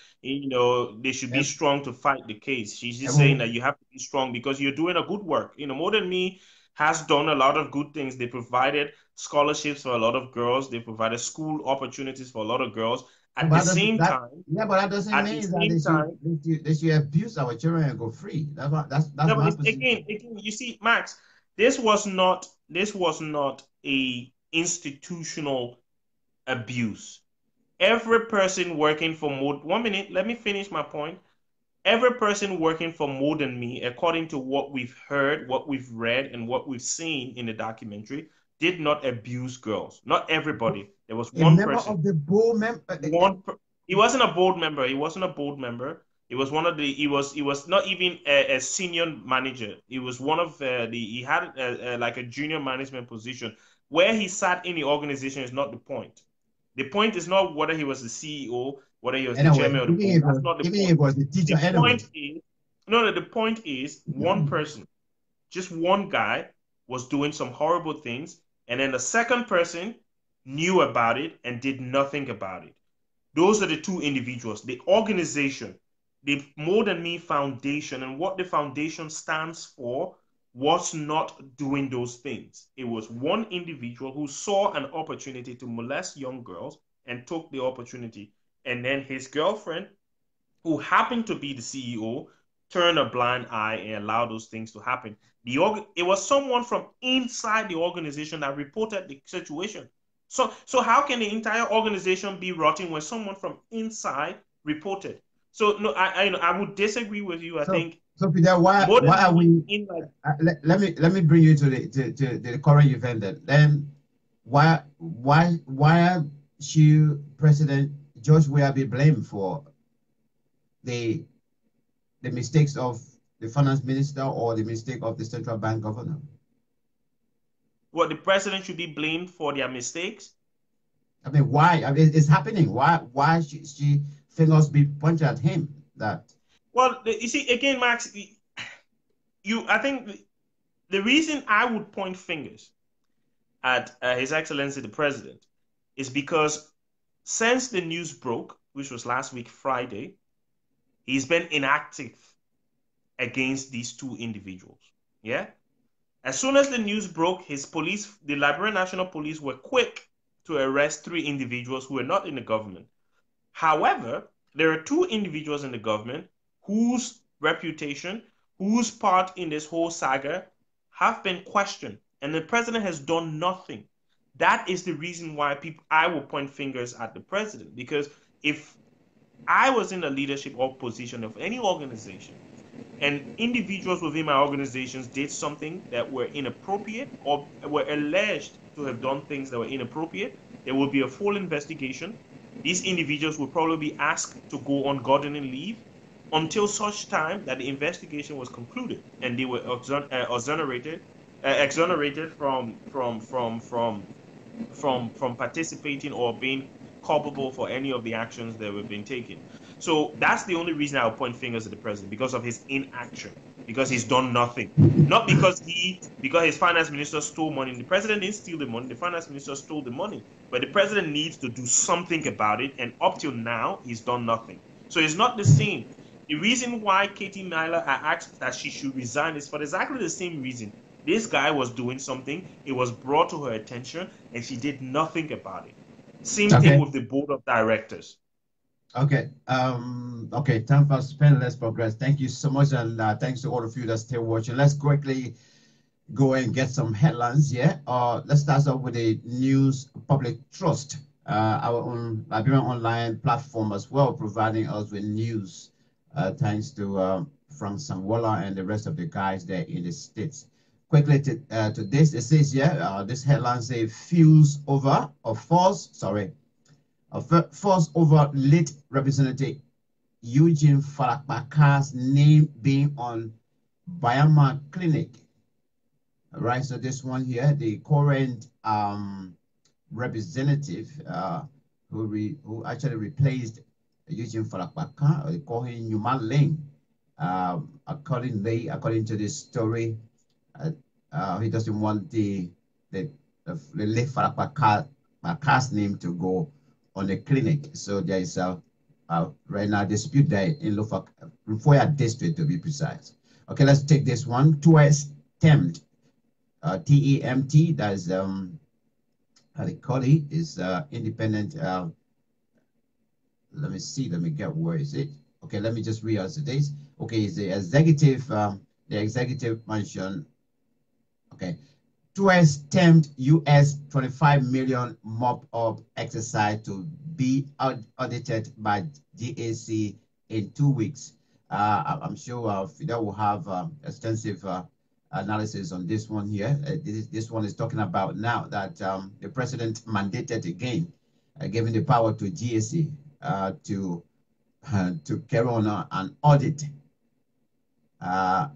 they should be strong to fight the case. She's just saying that you have to be strong because you're doing a good work. More Than Me has done a lot of good things. They provided scholarships for a lot of girls. They provided school opportunities for a lot of girls. At the same time,
but that doesn't mean that they should abuse our children and go free. That's my position.
Again, you see, Max, this was not a institutional abuse. Every person working for let me finish my point. Every person working for More Than Me, according to what we've heard, what we've read, and what we've seen in the documentary, did not abuse girls. Not everybody. There was one person.
Of the board member.
He wasn't a board member. He wasn't a board member. He was one of the. He was not even a senior manager. He was one of He had like a junior management position. Where he sat in the organization is not the point. The point is not whether he was the CEO, whether he was the chairman of the board. That's not the point.
He was the teacher.
The point is No, the point is one person, just one guy, was doing some horrible things, and then the second person knew about it and did nothing about it. Those are the two individuals. The organization, the More Than Me Foundation, and what the foundation stands for was not doing those things. It was one individual who saw an opportunity to molest young girls and took the opportunity. And then his girlfriend, who happened to be the CEO, turned a blind eye and allowed those things to happen. It was someone from inside the organization that reported the situation. So how can the entire organization be rotting when someone from inside reported? So no, I would disagree with you. I think
so Fidel, why are we? Let me bring you to the current event then. Why should President George Weah be blamed for the mistakes of the finance minister or the mistake of the central bank governor?
What, the president should be blamed for their mistakes?
I mean, why? I mean, it's happening. Why should fingers be pointed at him? That.
Well, you see, again, Max, I think the reason I would point fingers at His Excellency the President is because since the news broke, which was last week Friday, he's been inactive against these two individuals. Yeah. As soon as the news broke, his police, the Liberian National Police, were quick to arrest 3 individuals who were not in the government. However, there are 2 individuals in the government whose reputation, whose part in this whole saga have been questioned, and the president has done nothing. That is the reason why I will point fingers at the president, because if I was in a leadership or position of any organization and individuals within my organizations did something that were inappropriate or were alleged to have done things that were inappropriate, there will be a full investigation. These individuals will probably be asked to go on gardening leave until such time that the investigation was concluded and they were exonerated from participating or being culpable for any of the actions that were being taken. So that's the only reason I'll point fingers at the president, because of his inaction, because he's done nothing. Not because his finance minister stole money. The president didn't steal the money. The finance minister stole the money. But the president needs to do something about it, and up till now, he's done nothing. So it's not the same. The reason why Katie Myler asked that she should resign is for exactly the same reason. This guy was doing something, it was brought to her attention, and she did nothing about it. Same thing with the board of directors.
Okay. Okay. Time for spend. Let's progress. Thank you so much, and thanks to all of you that's still watching. Let's quickly go and get some headlines here. Let's start off with the News Public Trust, our own Liberian online platform as well, providing us with news. Thanks to Frank Sanwola and the rest of the guys there in the States. Quickly to this, it says here, this headline says, "Fuse over or force over late Representative Eugene Falakbaka's name being on Bayama Clinic." All right, so this one here, the current representative who actually replaced Eugene Falakbaka, they call him Newman Lane. According to this story, he doesn't want the late Falakbaka's name to go on the clinic. So there is right now dispute there in Lofoya district, to be precise. Okay, let's take this one. Twice tempt, TEMT, that is how they call it, is independent. Let me see, let me get, where is it? Okay, let me just read out the dates. Okay, it's the executive mansion. Okay, twice tempt US 25 million mop-up exercise to be audited by GAC in 2 weeks. I'm sure Fidel will have extensive analysis on this one here. This one is talking about now that the president mandated again, giving the power to GAC to carry on an audit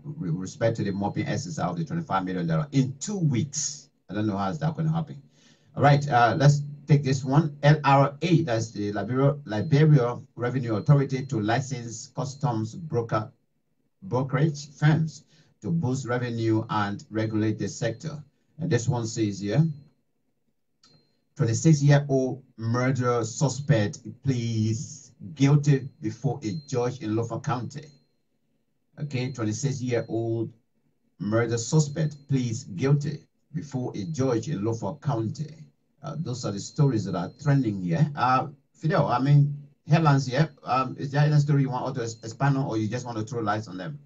with respect to the mopping exercise of the $25 million in 2 weeks. I don't know how is that going to happen. All right, let's take this one. LRA, that's the Liberia Revenue Authority, to license customs broker brokerage firms to boost revenue and regulate the sector. And this one says here, 26-year-old murder suspect pleads guilty before a judge in Lofa County. Okay, 26-year-old murder suspect pleads guilty before a judge in Lofa County. Those are the stories that are trending here. Fidel, I mean, headlines here. Is there any story you want to expand on, or you just want to throw lights on them?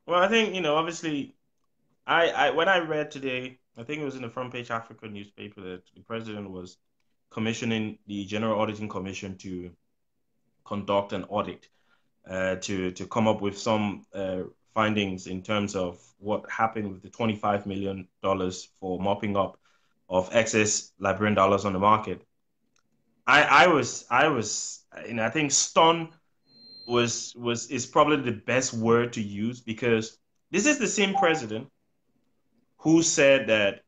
Well, I think, obviously, I when I read today, I think it was in the Front Page Africa newspaper that the president was commissioning the General Auditing Commission to conduct an audit, to come up with some findings in terms of what happened with the $25 million for mopping up of excess Liberian dollars on the market. I was, I think stunned is probably the best word to use, because this is the same president who said that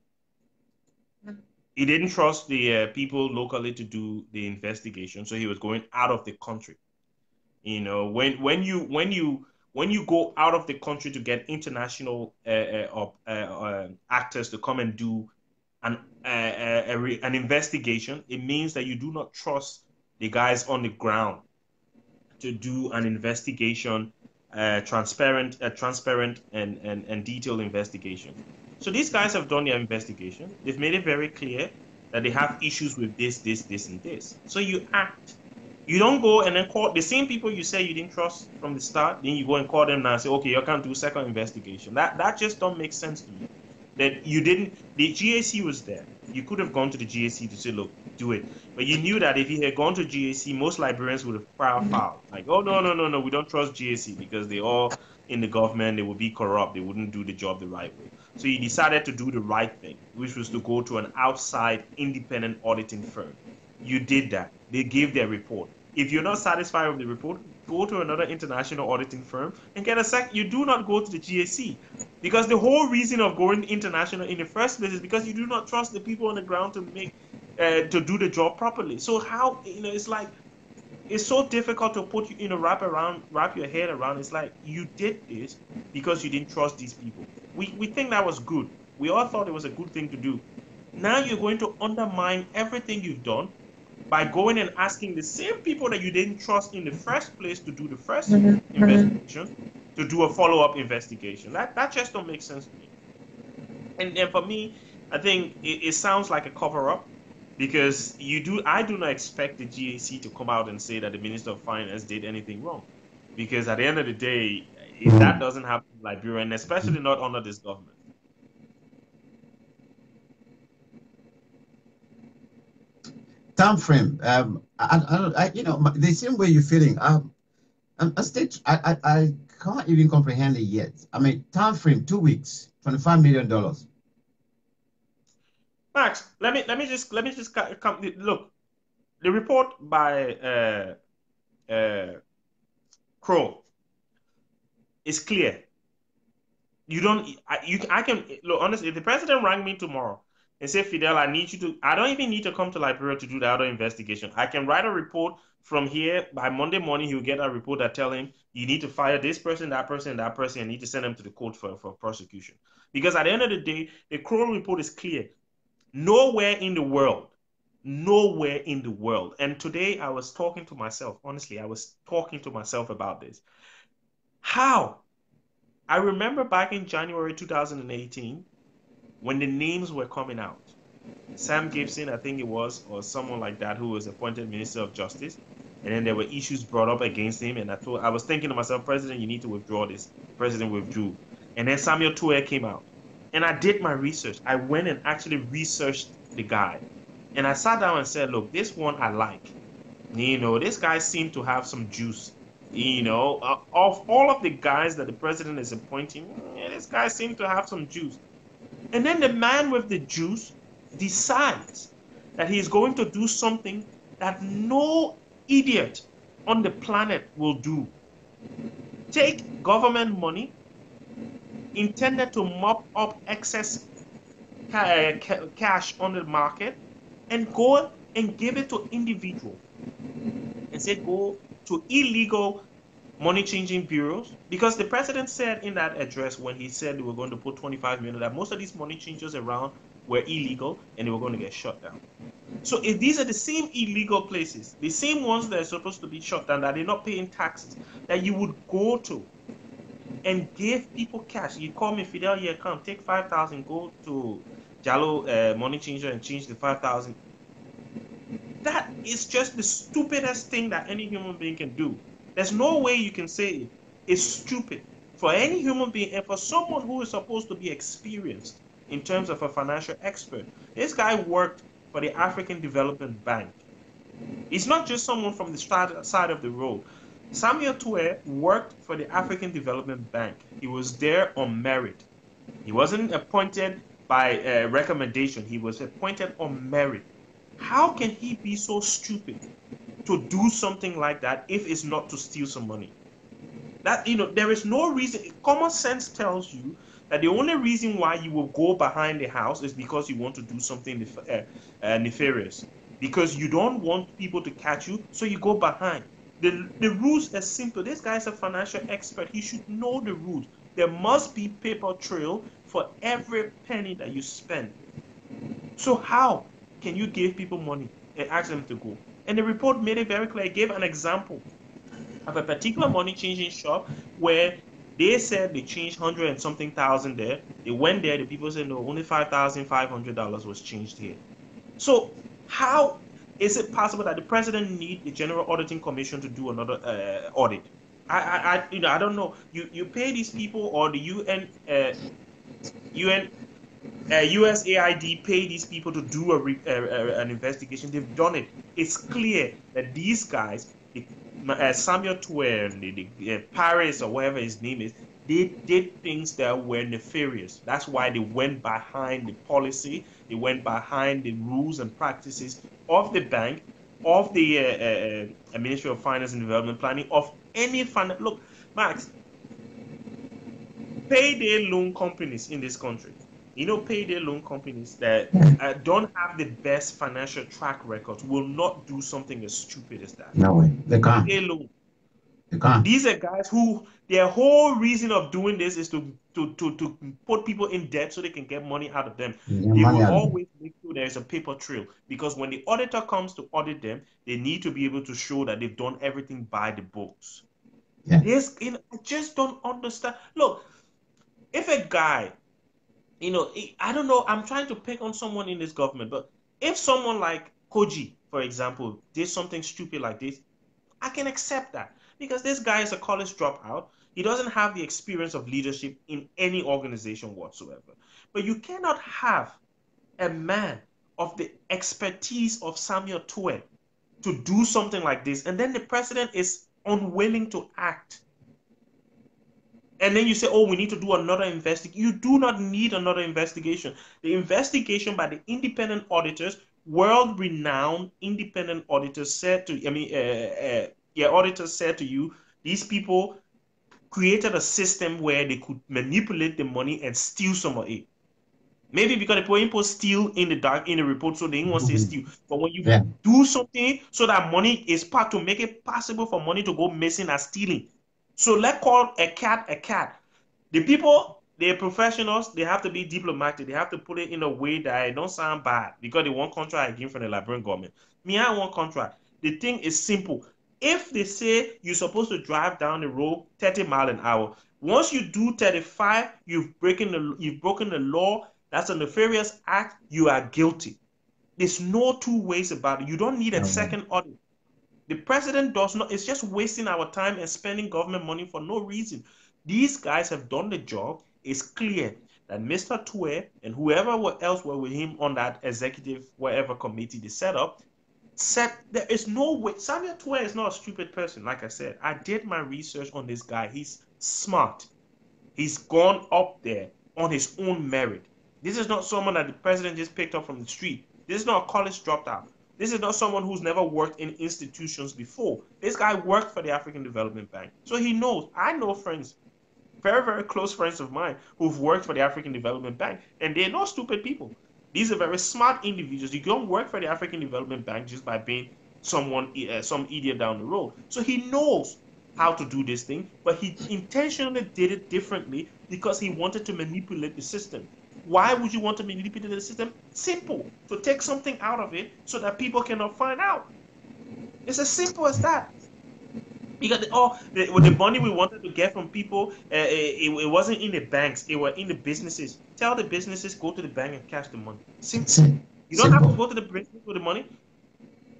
he didn't trust the people locally to do the investigation, so he was going out of the country. When you go out of the country to get international actors to come and do an investigation, it means that you do not trust the guys on the ground to do an investigation, transparent and detailed investigation. So these guys have done their investigation. They've made it very clear that they have issues with this, and this. So you act. You don't go and then call the same people you say you didn't trust from the start. Then you go and call them now and say, okay, you can't do second investigation. That just don't make sense to me. That you didn't. The GAC was there. You could have gone to the GAC to say, look, do it. But you knew that if you had gone to GAC, most Liberians would have filed. Like, oh, no, we don't trust GAC because they all in the government, they would be corrupt. They wouldn't do the job the right way. So you decided to do the right thing, which was to go to an outside independent auditing firm. You did that. They gave their report. If you're not satisfied with the report, go to another international auditing firm and get a sec. You do not go to the GAC, because the whole reason of going international in the first place is because you do not trust the people on the ground to do the job properly. So how, it's like, it's so difficult to put you, wrap your head around. It's like, you did this because you didn't trust these people. We think that was good. We all thought it was a good thing to do. Now you're going to undermine everything you've done by going and asking the same people that you didn't trust in the first place to do the first investigation, to do a follow-up investigation. That just don't make sense to me. And for me, I think it sounds like a cover-up, because I do not expect the GAC to come out and say that the Minister of Finance did anything wrong, because at the end of the day, that doesn't happen in Liberia, and especially not under this government.
Time frame. The same way you're feeling. I can't even comprehend it yet. I mean, time frame, 2 weeks, $25 million.
Max, let me just look. The report by Crow is clear. I can look, honestly, if the president rang me tomorrow and say, Fidel, I don't even need to come to Liberia to do the other investigation. I can write a report from here. By Monday morning, he'll get a report that tell him you need to fire this person, that person, that person, and need to send them to the court for prosecution. Because at the end of the day, the Crow report is clear. Nowhere in the world. And today I was talking to myself. Honestly, I was talking to myself about this. How? I remember back in January 2018, when the names were coming out. Sam Gibson, I think it was, or someone like that, who was appointed Minister of Justice. And then there were issues brought up against him. And I was thinking to myself, President, you need to withdraw this. President withdrew. And then Samuel Tuer came out. And I did my research. I went and actually researched the guy. And I sat down and said, look, this one I like. This guy seemed to have some juice. Of all of the guys that the president is appointing, this guy seemed to have some juice. And then the man with the juice decides that he's going to do something that no idiot on the planet will do. Take government money intended to mop up excess cash on the market and go and give it to individuals and say go to illegal money changing bureaus? Because the president said in that address when he said they were going to put 25 million that most of these money changers around were illegal and they were going to get shut down. So if these are the same illegal places, the same ones that are supposed to be shut down, that they're not paying taxes, that you would go to and give people cash. You call me, Fidel, yeah, come take 5,000, go to Jalo money changer and change the 5,000. That is just the stupidest thing that any human being can do. There's no way you can say it's stupid for any human being and for someone who is supposed to be experienced in terms of a financial expert. This guy worked for the African Development Bank. He's not just someone from the side of the road. Samuel Toure worked for the African Development Bank. He was there on merit. He wasn't appointed by recommendation. He was appointed on merit. How can he be so stupid to do something like that if it's not to steal some money? That, there is no reason. Common sense tells you that the only reason why you will go behind the house is because you want to do something nefarious. Because you don't want people to catch you, so you go behind. The rules are simple. This guy's a financial expert. He should know the rules. There must be paper trail for every penny that you spend. So how can you give people money and ask them to go? And the report made it very clear. It gave an example of a particular money changing shop where they said they changed 100 and something thousand there. They went there. The people said no, only $5,500 was changed here. So how is it possible that the president needs the General Auditing Commission to do another audit? I don't know. You pay these people, or the USAID pay these people to do an investigation. They've done it. It's clear that these guys, Samuel Toure, the Paris or whatever his name is, they did things that were nefarious. That's why they went behind the policy. They went behind the rules and practices of the bank, of the Ministry of Finance and Development Planning, of any fund. Look, Max, payday loan companies in this country, payday loan companies that don't have the best financial track records will not do something as stupid as that.
No way. They can't.
Payday loan.
They can't.
These are guys who their whole reason of doing this is to put people in debt so they can get money out of them. They will always make sure there's a paper trail, because when the auditor comes to audit them, they need to be able to show that they've done everything by the books.
Yeah.
I just don't understand. Look, if a guy, I don't know, I'm trying to pick on someone in this government, but if someone like Koji, for example, did something stupid like this, I can accept that. Because this guy is a college dropout. He doesn't have the experience of leadership in any organization whatsoever. But you cannot have a man of the expertise of Samuel Toure to do something like this, and then the president is unwilling to act. And then you say, oh, we need to do another investigation. You do not need another investigation. The investigation by the independent auditors, world-renowned independent auditors said to, auditors said to you, these people created a system where they could manipulate the money and steal some of it. Maybe because the people steal in the dark in the report, so they didn't want to say steal. But when you do something so that money is part to make it possible for money to go missing and stealing. So let's call a cat a cat. The people, they're professionals, they have to be diplomatic. They have to put it in a way that it don't sound bad, because they want contract again from the Liberian government. Me, I want contract. The thing is simple. If they say you're supposed to drive down the road 30 miles an hour, once you do 35, you've broken the law. That's a nefarious act. You are guilty. There's no two ways about it. You don't need a second audit. The president does not. It's just wasting our time and spending government money for no reason. These guys have done the job. It's clear that Mr. Toure and whoever else were with him on that executive whatever committee they set up, said there is no way. Samuel Toure is not a stupid person. Like I said, I did my research on this guy. He's smart. He's gone up there on his own merit. This is not someone that the president just picked up from the street. This is not a college dropout. This is not someone who's never worked in institutions before. This guy worked for the African Development Bank. So he knows. I know friends, very, very close friends of mine who've worked for the African Development Bank, and they're not stupid people. These are very smart individuals. You don't work for the African Development Bank just by being someone, some idiot down the road. So he knows how to do this thing, but he intentionally did it differently because he wanted to manipulate the system. Why would you want to manipulate the system? Simple, to take something out of it so that people cannot find out. It's as simple as that. Because the money we wanted to get from people, it wasn't in the banks, it was in the businesses. Tell the businesses, go to the bank and cash the money. Simple. You don't have to go to the business with the money.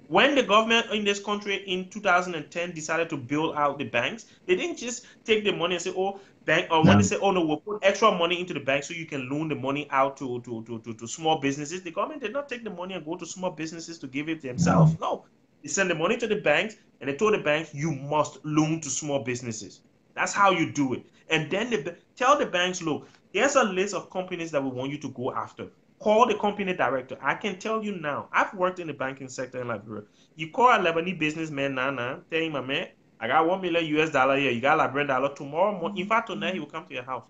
When the government in this country in 2010 decided to bail out the banks, they didn't just take the money and say, oh, bank, or when they say, oh no, we'll put extra money into the bank so you can loan the money out to small businesses. The government did not take the money and go to small businesses to give it themselves. No. They send the money to the banks and they told the banks, you must loan to small businesses. That's how you do it. And then they tell the banks, look, here's a list of companies that we want you to go after. Call the company director. I can tell you now, I've worked in the banking sector in Liberia. You call a Lebanese businessman now, tell him, man, I got $1 million US here. You got $1 tomorrow morning. In fact, tonight he will come to your house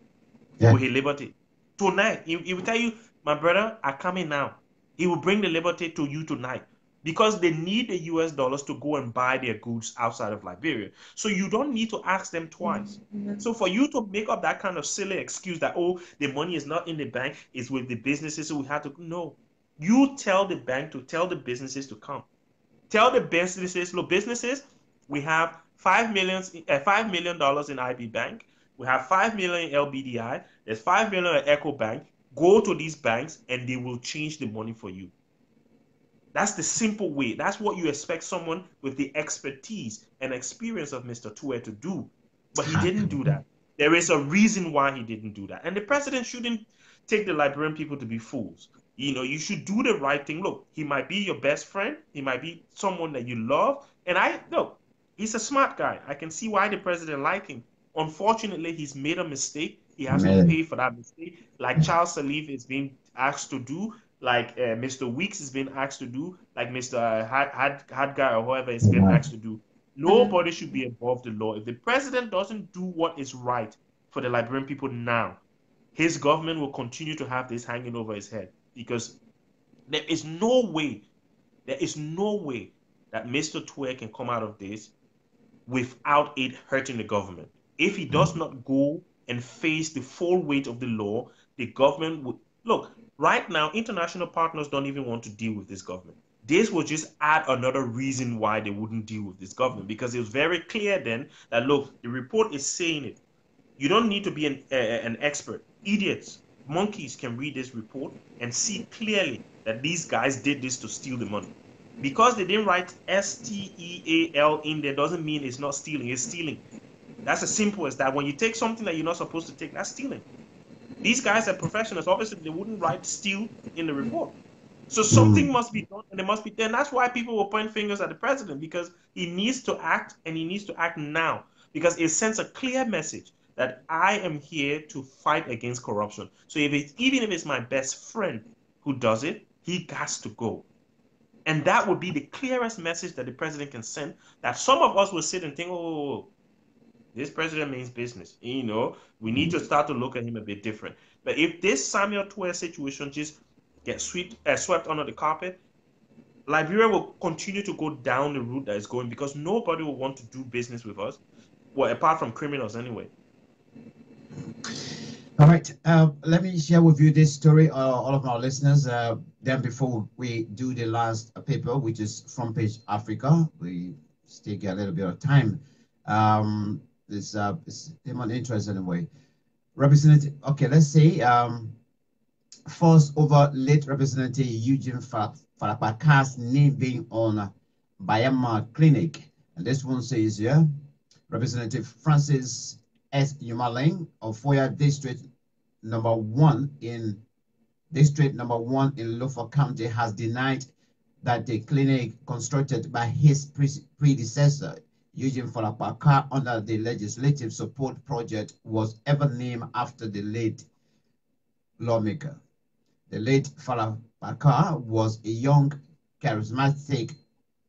with his liberty. Tonight, he will tell you, my brother, I'm coming now. He will bring the liberty to you tonight because they need the US dollars to go and buy their goods outside of Liberia. So you don't need to ask them twice. So for you to make up that kind of silly excuse that, oh, the money is not in the bank, it's with the businesses, so we have to, no. You tell the bank to tell the businesses to come. Tell the businesses, look, businesses, we have $5 million in IB Bank. We have $5 million in LBDI. There's $5 million at Echo Bank. Go to these banks and they will change the money for you. That's the simple way. That's what you expect someone with the expertise and experience of Mr. Tue to do. But he didn't do that. There is a reason why he didn't do that. And the president shouldn't take the Liberian people to be fools. You know, you should do the right thing. Look, he might be your best friend. He might be someone that you love. And look, he's a smart guy. I can see why the president likes him. Unfortunately, he's made a mistake. He has to pay for that mistake. Like Charles Salif is being asked to do, like Mr. Weeks has been asked to do, like Mr. Hadgar or whoever has been asked to do. Nobody should be above the law. If the president doesn't do what is right for the Liberian people now, his government will continue to have this hanging over his head because there is no way that Mr. Tue can come out of this without it hurting the government. If he does not go and face the full weight of the law, the government would... Look, right now, international partners don't even want to deal with this government. This will just add another reason why they wouldn't deal with this government because it was very clear then that, look, the report is saying it. You don't need to be an expert. Idiots, monkeys can read this report and see clearly that these guys did this to steal the money. Because they didn't write STEAL in there doesn't mean it's not stealing, it's stealing. That's as simple as that. When you take something that you're not supposed to take, that's stealing. These guys are professionals. Obviously, they wouldn't write steal in the report. So something must be done, and it must be done. That's why people will point fingers at the president, because he needs to act, and he needs to act now, because it sends a clear message that I am here to fight against corruption. So even if it's my best friend who does it, he has to go. And that would be the clearest message that the president can send, that some of us will sit and think, oh, this president means business. You know, we need to start to look at him a bit different. But if this Samuel Tue situation just gets swept under the carpet, Liberia will continue to go down the route that it's going because nobody will want to do business with us, well, apart from criminals anyway.
All right, let me share with you this story, all of our listeners. Then before we do the last paper, which is Front Page Africa, we still get a little bit of time. It's human interest anyway. Representative, okay, let's say first over late Representative Eugene Falapaka's name being on Bayama Clinic. And this one says, yeah, Representative Francis S. Yumaling of Foya District number 1 in Lofa County has denied that the clinic constructed by his predecessor, Eugene Falapaka, under the Legislative Support Project was ever named after the late lawmaker. The late Falapaka was a young, charismatic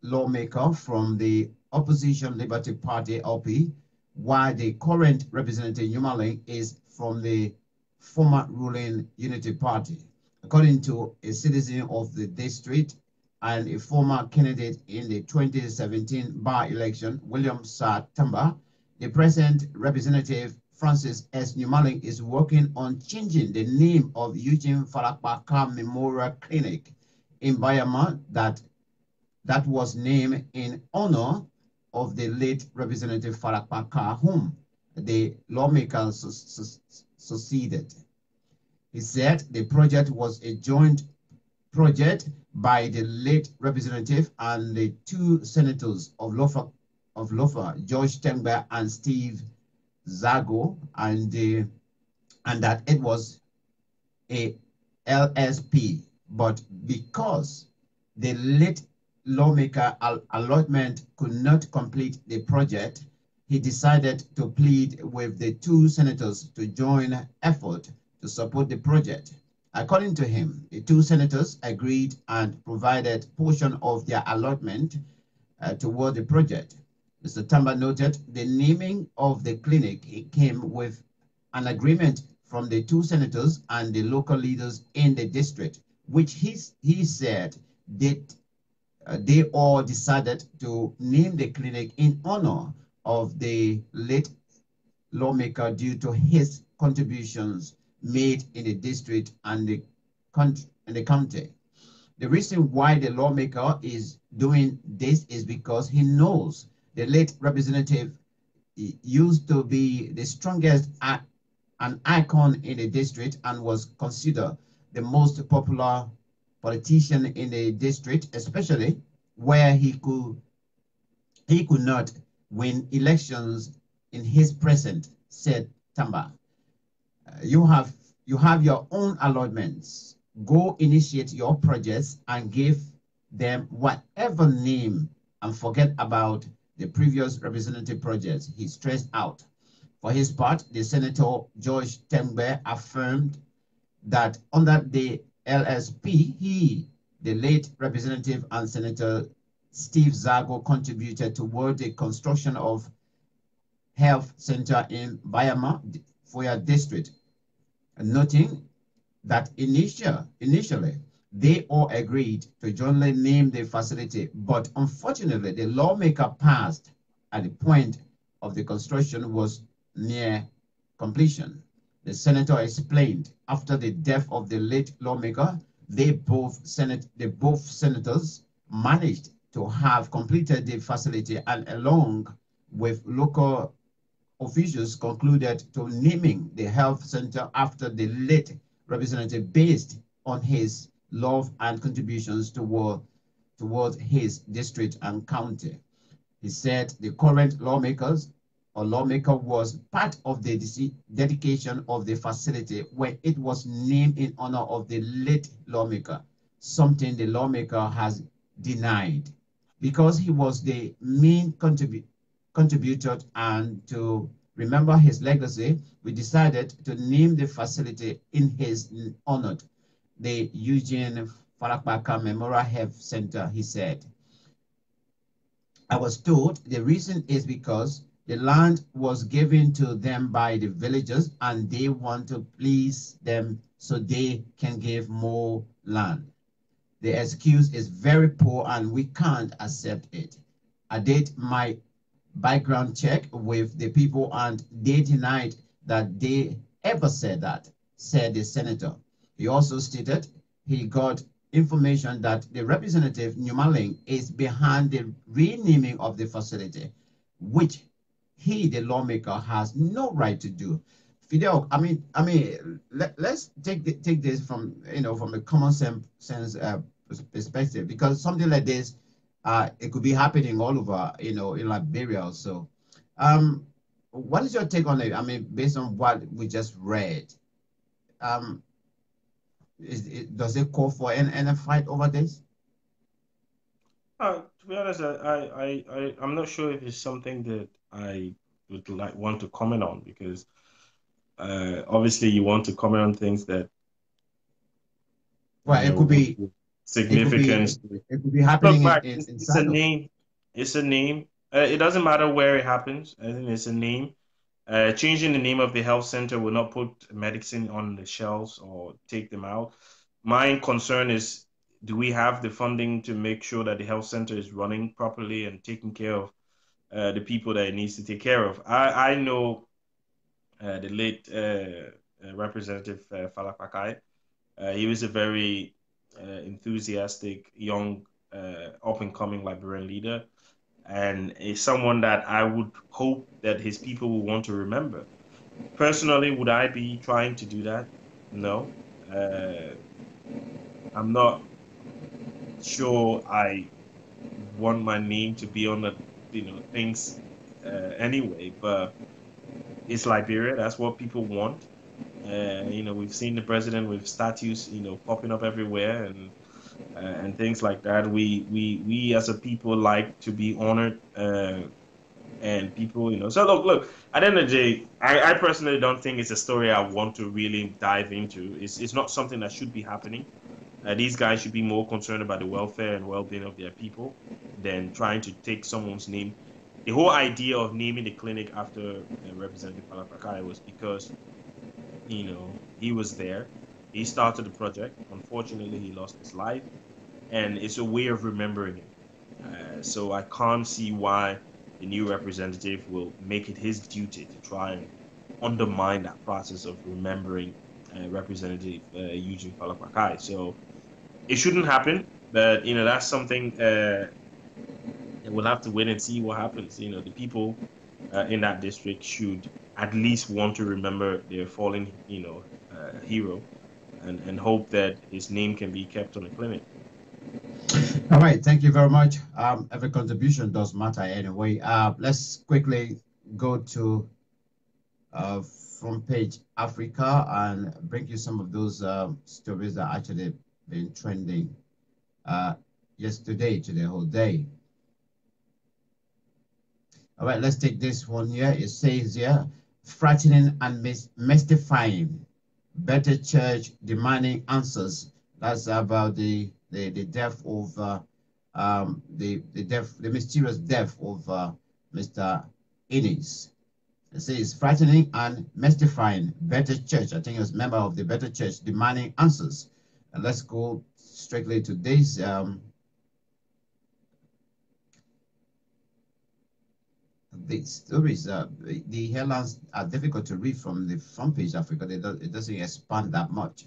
lawmaker from the opposition Liberty Party LP, while the current Representative Yumaling is from the former ruling Unity Party. According to a citizen of the district and a former candidate in the 2017 by-election, William Satamba, The present representative, Francis S. Newmaling, is working on changing the name of Eugene Falakpaka Memorial Clinic in Bayama that was named in honor of the late Representative Falakpaka, whom the lawmakers succeeded. He said the project was a joint project by the late representative and the two senators of Lofa, George Temba and Steve Zago, and that it was a LSP. But because the late lawmaker allotment could not complete the project, he decided to plead with the two senators to join effort to support the project. According to him, the two senators agreed and provided portion of their allotment toward the project. Mr. Tamba noted the naming of the clinic came with an agreement from the two senators and the local leaders in the district, which he said they all decided to name the clinic in honor of the late lawmaker due to his contributions made in the district and the county. The reason why the lawmaker is doing this is because he knows the late representative used to be the strongest an icon in the district and was considered the most popular politician in the district, especially where he could not win elections in his present, said Tamba. You have your own allotments. Go initiate your projects and give them whatever name and forget about the previous representative projects, he stressed out. For his part, the Senator George Tembe affirmed that under the LSP, he, the late representative and Senator Steve Zago contributed toward the construction of health center in Bayama, Foya district, noting that initially they all agreed to jointly name the facility, but unfortunately the lawmaker passed at the point of the construction was near completion. The senator explained after the death of the late lawmaker, both senators managed to have completed the facility and along with local officials concluded to naming the health center after the late representative based on his love and contributions toward his district and county. He said the current lawmaker was part of the dedication of the facility when it was named in honor of the late lawmaker, something the lawmaker has denied. Because he was the main contributor and to remember his legacy, we decided to name the facility in his honor, the Eugene Falakpaka Memorial Health Center, he said. I was told the reason is because the land was given to them by the villagers and they want to please them so they can give more land. The excuse is very poor and we can't accept it. I did my background check with the people and they denied that they ever said that, said the senator. He also stated he got information that the representative Newmaling is behind the renaming of the facility, which he, the lawmaker, has no right to do. Fidel, let's take this from from a common sense perspective, because something like this, it could be happening all over, in Liberia also. What is your take on it? I mean, based on what we just read, does it call for any fight over this?
To be honest, I'm not sure if it's something that I would want to comment on, because obviously you want to comment on things that
it could be
significance.
It could be happening.
Look, it's a name. It's a name. It doesn't matter where it happens. I think it's a name. Changing the name of the health center will not put medicine on the shelves or take them out. My concern is, do we have the funding to make sure that the health center is running properly and taking care of the people that it needs to take care of. I know the late Representative Fala Pakai. He was a very enthusiastic, young, up-and-coming Liberian leader, and is someone that I would hope that his people will want to remember. Personally, would I be trying to do that? No. I'm not sure I want my name to be on the things anyway, but it's Liberia. That's what people want. We've seen the president with statues, popping up everywhere and things like that. We as a people like to be honored, and people, So look. At the end of the day, I personally don't think it's a story I want to really dive into. It's not something that should be happening. These guys should be more concerned about the welfare and well-being of their people than trying to take someone's name. The whole idea of naming the clinic after Representative Palapakai was because, he was there. He started the project. Unfortunately, he lost his life, and it's a way of remembering him. So I can't see why the new representative will make it his duty to try and undermine that process of remembering Representative Eugene Palapakai. So it shouldn't happen, but that's something we'll have to wait and see what happens. The people in that district should at least want to remember their fallen, hero, and hope that his name can be kept on the clinic.
All right, thank you very much. Every contribution does matter anyway. Let's quickly go to front page Africa and bring you some of those stories that actually been trending yesterday to the whole day. All right, let's take this one here. It says here, frightening and mystifying. Better church demanding answers. That's about the death of the mysterious death of Mr. Innes. It says frightening and mystifying. Better church. I think it was a member of the Better Church demanding answers. And let's go strictly to this. The stories, the headlines are difficult to read from the front page Africa. It doesn't expand that much.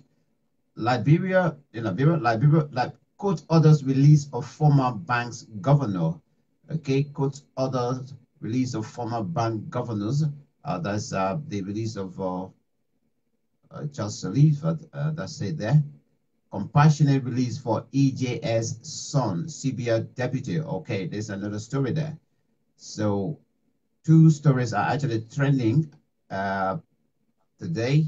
Liberia, like quote others release of former bank's governor. Okay, quote others release of former bank governors. That's the release of Charles Sirleaf. That's it there. Compassionate release for EJS son, CBR deputy. Okay, there's another story there. So two stories are actually trending today,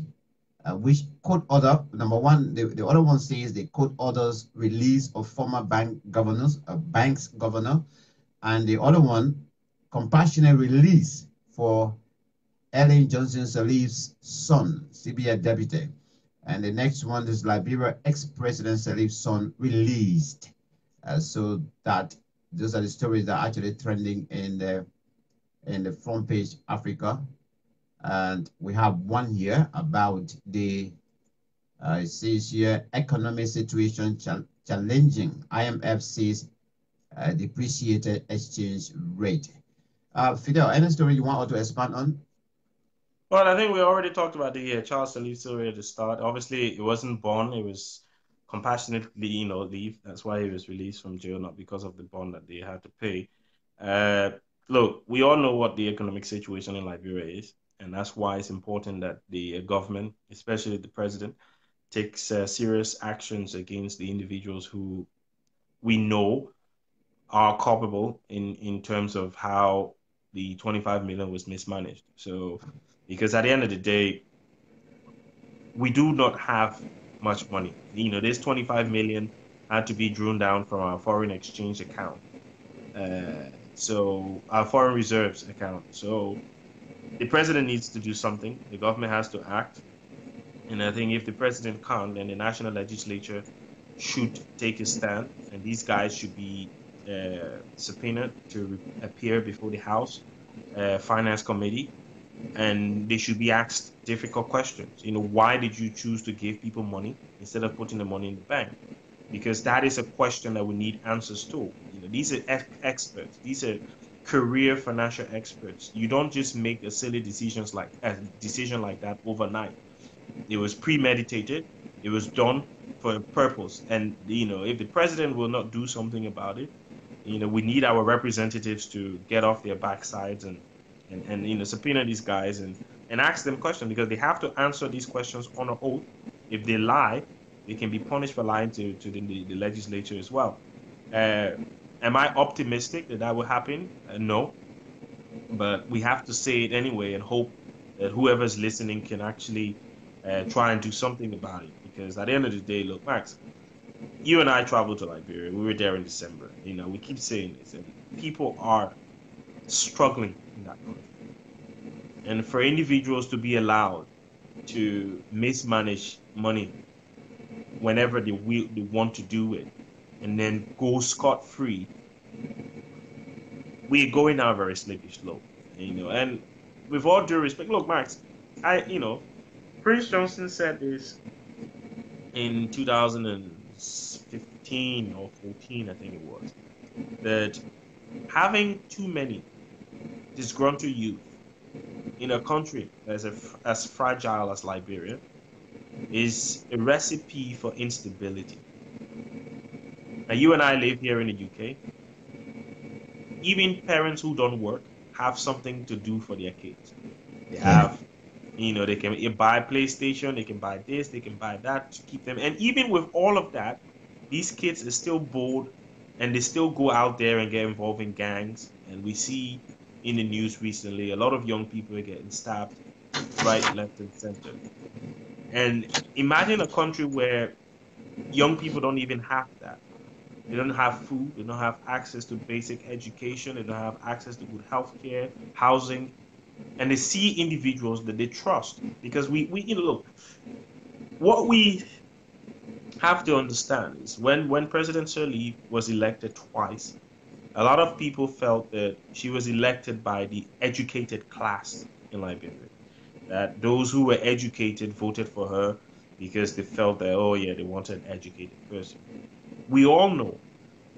which quote order. Number one, the other one says the quote orders release of former bank governors, a bank's governor, and the other one, compassionate release for Ellen Johnson Sirleaf's son, CBR deputy. And the next one is Liberia ex-president Sirleaf's son released. So that those are the stories that are actually trending in the front page Africa. And we have one here about the it says here economic situation challenging. IMF says depreciated exchange rate. Fidel, any story you want to expand on?
Well, I think we already talked about the Charles Sirleaf story at the start. Obviously, it wasn't bond; it was compassionately, leave. That's why he was released from jail, not because of the bond that they had to pay. Look, we all know what the economic situation in Liberia is, and that's why it's important that the government, especially the president, takes serious actions against the individuals who we know are culpable in terms of how the 25 million was mismanaged. So, because at the end of the day, we do not have much money. This 25 million had to be drawn down from our foreign exchange account. So our foreign reserves account. So the president needs to do something. The government has to act. And I think if the president can't, then the national legislature should take a stand. And these guys should be subpoenaed to appear before the House Finance Committee. And they should be asked difficult questions. Why did you choose to give people money instead of putting the money in the bank? Because that is a question that we need answers to. These are experts. These are career financial experts. You don't just make a decision like that overnight. It was premeditated. It was done for a purpose. And if the president will not do something about it, we need our representatives to get off their backsides and subpoena these guys and ask them questions, because they have to answer these questions on an oath. If they lie, they can be punished for lying to the legislature as well. Am I optimistic that that will happen? No, but we have to say it anyway and hope that whoever's listening can actually try and do something about it. Because at the end of the day, look, Max, you and I traveled to Liberia. We were there in December. We keep saying this, and people are struggling in that country. And for individuals to be allowed to mismanage money whenever they want to do it, and then go scot-free, we're going down a very slippery slope. And with all due respect, look, Max, Prince Johnson said this in 2015 or 14, I think it was, that having too many disgruntled youth in a country as fragile as Liberia is a recipe for instability. Now, you and I live here in the UK. Even parents who don't work have something to do for their kids. They have, they can buy a PlayStation, they can buy this, they can buy that to keep them. And even with all of that, these kids are still bored, and they still go out there and get involved in gangs. And we see in the news recently, a lot of young people are getting stabbed right, left, and center. And imagine a country where young people don't even have that. They don't have food. They don't have access to basic education. They don't have access to good health care, housing. And they see individuals that they trust. Because we look, what we have to understand is when President Sirleaf was elected twice, a lot of people felt that she was elected by the educated class in Liberia. That those who were educated voted for her because they felt that, oh yeah, they wanted an educated person. We all know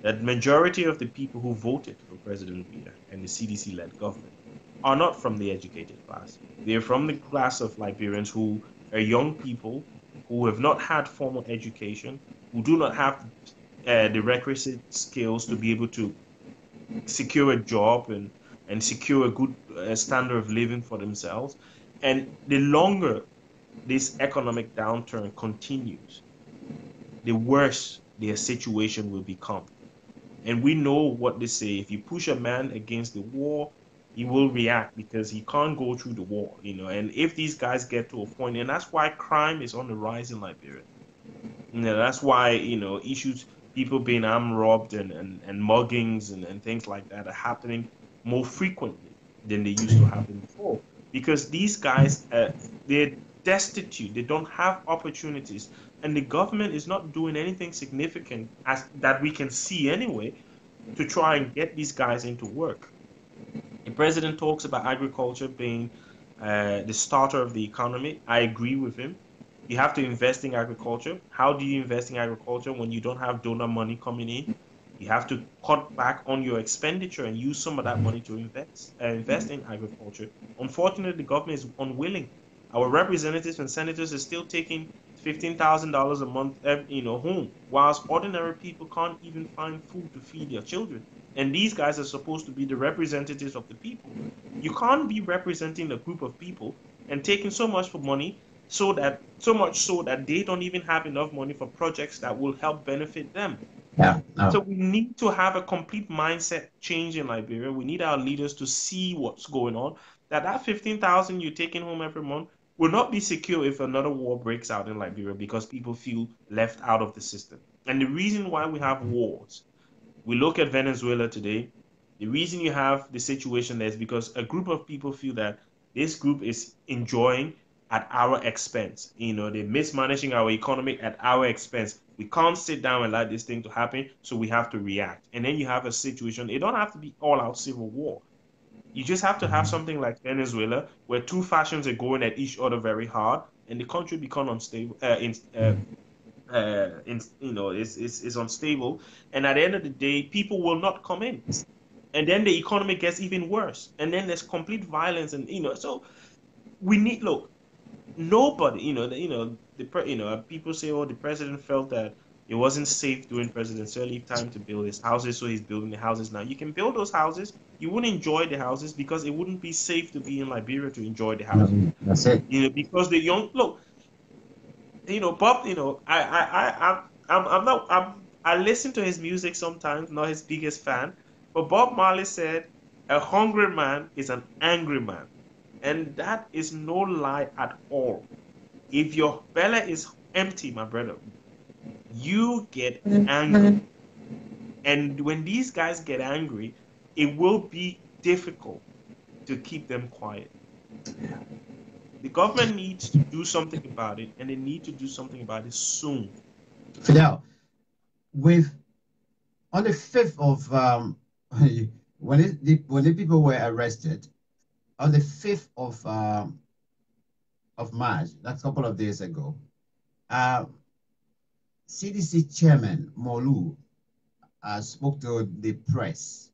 that majority of the people who voted for President Budy and the CDC-led government are not from the educated class. They're from the class of Liberians who are young people who have not had formal education, who do not have the requisite skills to be able to secure a job and secure a good standard of living for themselves. And the longer this economic downturn continues, the worse their situation will become. And we know what they say: if you push a man against the wall, he will react because he can't go through the wall, And if these guys get to a point, and that's why crime is on the rise in Liberia. That's why, issues, people being armed robbed and muggings and things like that are happening more frequently than they used to happen before. Because these guys, they're destitute. They don't have opportunities. And the government is not doing anything significant that we can see anyway to try and get these guys into work. The president talks about agriculture being the starter of the economy. I agree with him. You have to invest in agriculture. How do you invest in agriculture when you don't have donor money coming in? You have to cut back on your expenditure and use some of that money to invest in agriculture. Unfortunately, the government is unwilling. Our representatives and senators are still taking $15,000 a month, home, whilst ordinary people can't even find food to feed their children. And these guys are supposed to be the representatives of the people. You can't be representing a group of people and taking so much for money, so much so that they don't even have enough money for projects that will help benefit them.
Yeah. No.
So we need to have a complete mindset change in Liberia. We need our leaders to see what's going on. That 15,000 you're taking home every month will not be secure if another war breaks out in Liberia, because people feel left out of the system. And the reason why we have wars, we look at Venezuela today, the reason you have the situation there is because a group of people feel that this group is enjoying at our expense. They're mismanaging our economy at our expense. We can't sit down and allow this thing to happen, so we have to react. And then you have a situation, it don't have to be all-out civil war. You just have to have something like Venezuela, where two factions are going at each other very hard, and the country become unstable. Is unstable, and at the end of the day, people will not come in. and then the economy gets even worse, and then there's complete violence, and so we need look. Nobody, people say, oh, the president felt that it wasn't safe during presidential time to build his houses, so he's building the houses now. You can build those houses. You wouldn't enjoy the houses because it wouldn't be safe to be in Liberia to enjoy the houses.
That's it.
Because the young look, Bob, I listen to his music sometimes, not his biggest fan, but Bob Marley said, "A hungry man is an angry man," and that is no lie at all. If your belly is empty, my brother, you get angry. And when these guys get angry, it will be difficult to keep them quiet. The government needs to do something about it, and they need to do something about it soon.
Fidel, on the 5th of when the people were arrested, on the 5th of March, that's a couple of days ago, CDC Chairman Molu spoke to the press,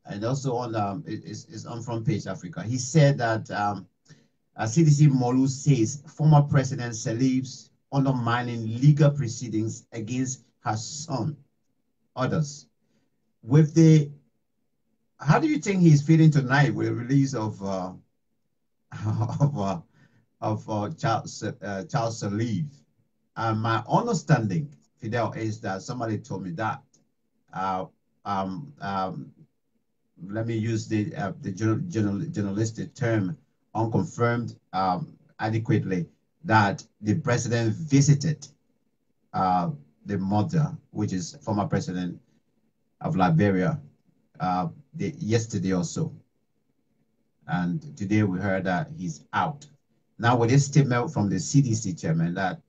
and also on is on Front Page Africa. He said that CDC Molu says former President Salif's undermining legal proceedings against her son, others. How do you think he's feeling tonight with the release of Charles Salif? My understanding, Fidel, is that somebody told me that. Let me use the journalistic term, unconfirmed, adequately, that the president visited the mother, which is former president of Liberia, yesterday or so. And today we heard that he's out. Now with this statement from the CDC chairman that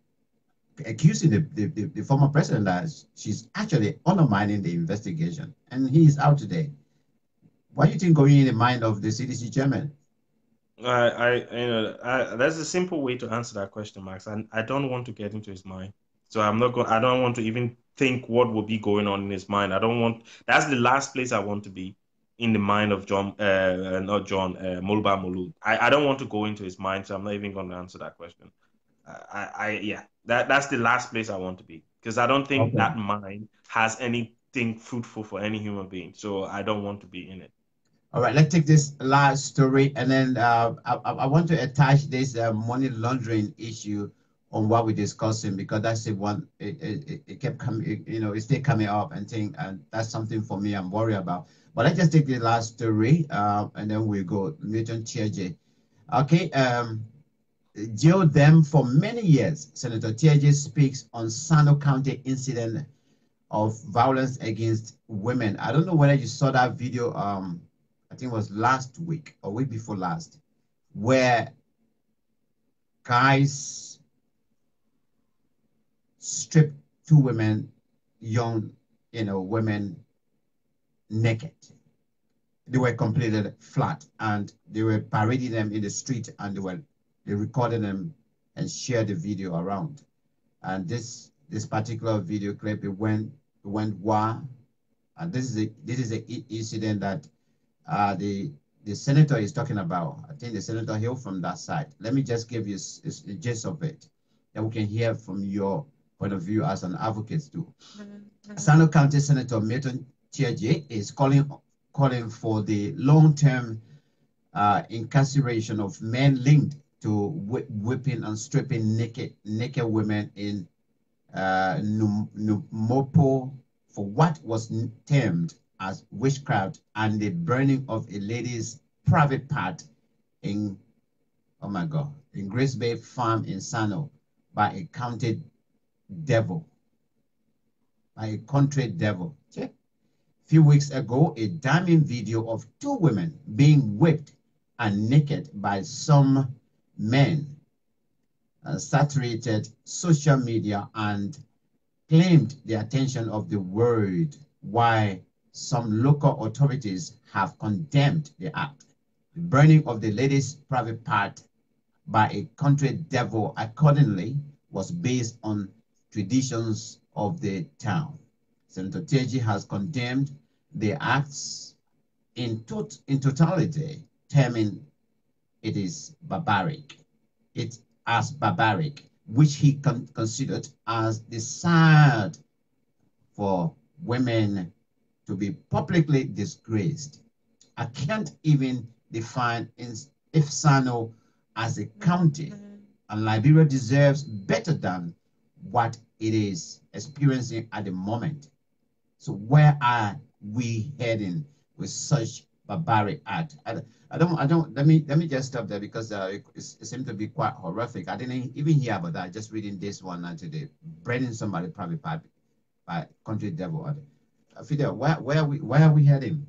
accusing the former president that she's actually undermining the investigation, and he's out today. What do you think going in the mind of the CDC chairman?
That's a simple way to answer that question, Max. And I don't want to get into his mind. So I don't want to even think what will be going on in his mind. That's the last place I want to be, in the mind of Moluba Molu. I don't want to go into his mind, so I'm not even going to answer that question. That's the last place I want to be, because I don't think that mind has anything fruitful for any human being. So I don't want to be in it.
All right, let's take this last story, and then I want to attach this money laundering issue on what we're discussing, because that's the one it kept coming, it's still coming up, and that's something for me I'm worried about. But let's just take the last story, and then we go. Milton Tiaje. Okay, jailed them for many years. Senator Tiaje speaks on Sano County incident of violence against women. I don't know whether you saw that video. I think it was last week or week before last, where guys stripped two women, young, women, naked. They were completely flat, and they were parading them in the street, and they recorded them and shared the video around. And this particular video clip, it went wild. And this is an incident that the senator is talking about. I think the senator hailed from that side. Let me just give you a gist of it, that we can hear from your point of view as an advocate too. Sano County Senator Milton Tiaje is calling for the long-term incarceration of men linked to whipping and stripping naked women in Numopo for what was termed as witchcraft and the burning of a lady's private part in Grace Bay Farm in Sano by a country devil. A few weeks ago, a damning video of two women being whipped and naked by some men saturated social media and claimed the attention of the world, while some local authorities have condemned the act. The burning of the lady's private part by a country devil, accordingly, was based on traditions of the town. Senator Tiaje has condemned the acts in totality, terming it is barbaric. It as barbaric, which he considered as the sad for women to be publicly disgraced. I can't even define if Sano as a county, and Liberia deserves better than what it is experiencing at the moment. So where are we heading with such barbaric act? Let me just stop there because it seemed to be quite horrific. I didn't even hear about that. Just reading this one today, branding somebody probably by country devil. Fidel, where are we heading?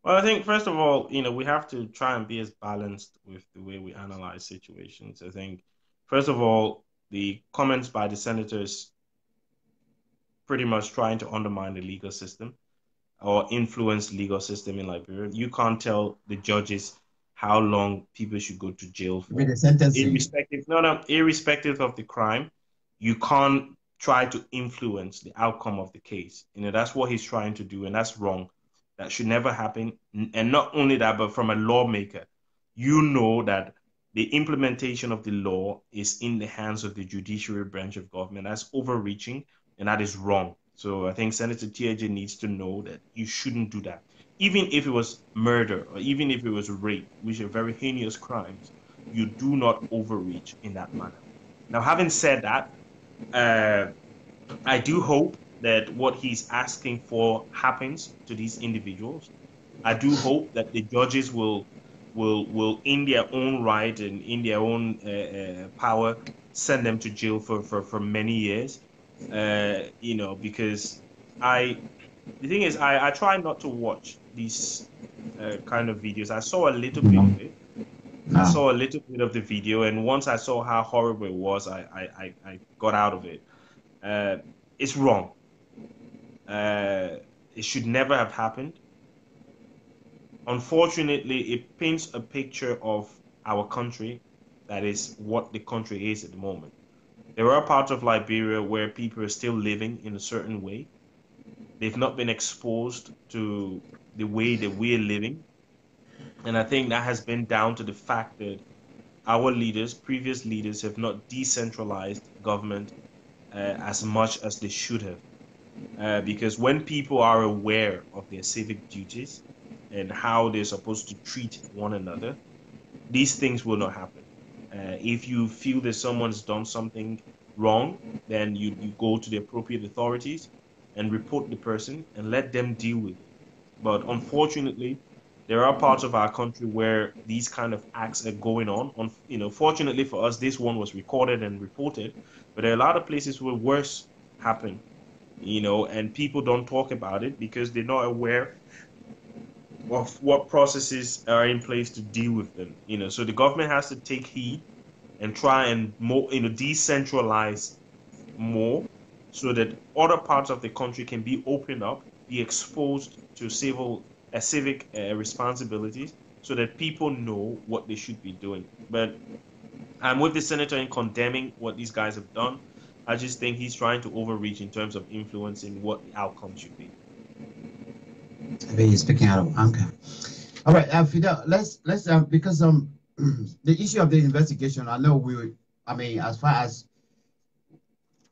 Well, I think first of all, we have to try and be as balanced with the way we analyze situations. I think first of all, the comments by the senators pretty much trying to undermine the legal system or influence legal system in Liberia. You can't tell the judges how long people should go to jail for.
With the sentencing.
Irrespective of the crime, you can't try to influence the outcome of the case. That's what he's trying to do, and that's wrong. That should never happen. And not only that, but from a lawmaker, you know that the implementation of the law is in the hands of the judiciary branch of government. That's overreaching, and that is wrong. So I think Senator Tiaje needs to know that you shouldn't do that. Even if it was murder or even if it was rape, which are very heinous crimes, you do not overreach in that manner. Now, having said that, I do hope that what he's asking for happens to these individuals. I do hope that the judges will in their own right and in their own power, send them to jail for many years. Because the thing is, I try not to watch these kind of videos. I saw a little bit of it. I saw a little bit of the video, and once I saw how horrible it was, I got out of it. It's wrong. It should never have happened. Unfortunately, it paints a picture of our country that is what the country is at the moment. There are parts of Liberia where people are still living in a certain way. They've not been exposed to the way that we're living. And I think that has been down to the fact that our leaders, previous leaders, have not decentralized government as much as they should have. Because when people are aware of their civic duties and how they're supposed to treat one another, these things will not happen. If you feel that someone's done something wrong, then you go to the appropriate authorities and report the person and let them deal with it. But unfortunately, there are parts of our country where these kind of acts are going on. Fortunately for us, this one was recorded and reported, but there are a lot of places where worse happen, and people don't talk about it because they're not aware of what processes are in place to deal with them. So the government has to take heed and try and more, decentralize more so that other parts of the country can be opened up, be exposed to civic responsibilities so that people know what they should be doing. But I'm with the senator in condemning what these guys have done. I just think he's trying to overreach in terms of influencing what the outcome should be.
He's speaking out of anchor. All right, Fidel, let's because the issue of the investigation, I know as far as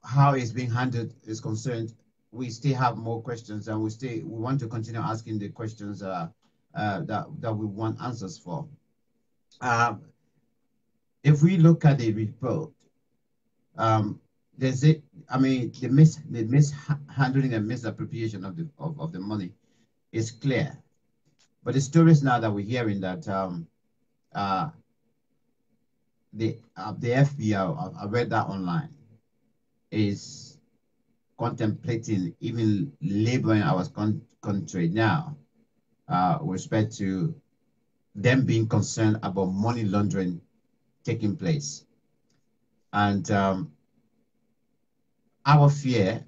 how it's being handled is concerned, we still have more questions, and we want to continue asking the questions that we want answers for. If we look at the report, the mishandling and misappropriation of the money is clear. But the stories now that we're hearing that the FBI, I read that online, is contemplating even labeling our country now with respect to them being concerned about money laundering taking place. And our fear,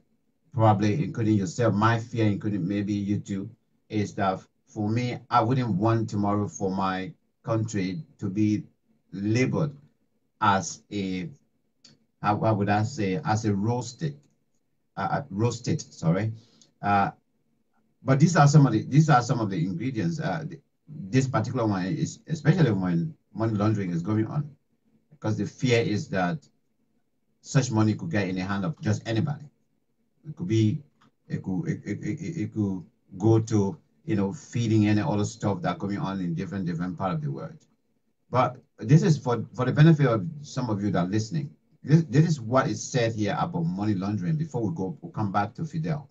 probably including yourself, my fear, including maybe you too, is that for me, I wouldn't want tomorrow for my country to be labeled as a, how would I say, as a roasted, But these are some of the ingredients. This particular one is especially when money laundering is going on, because the fear is that such money could get in the hand of just anybody. It could go to, you know, feeding any other stuff that going on in different part of the world. But this is for the benefit of some of you that are listening. This is what is said here about money laundering. Before we'll come back to Fidel.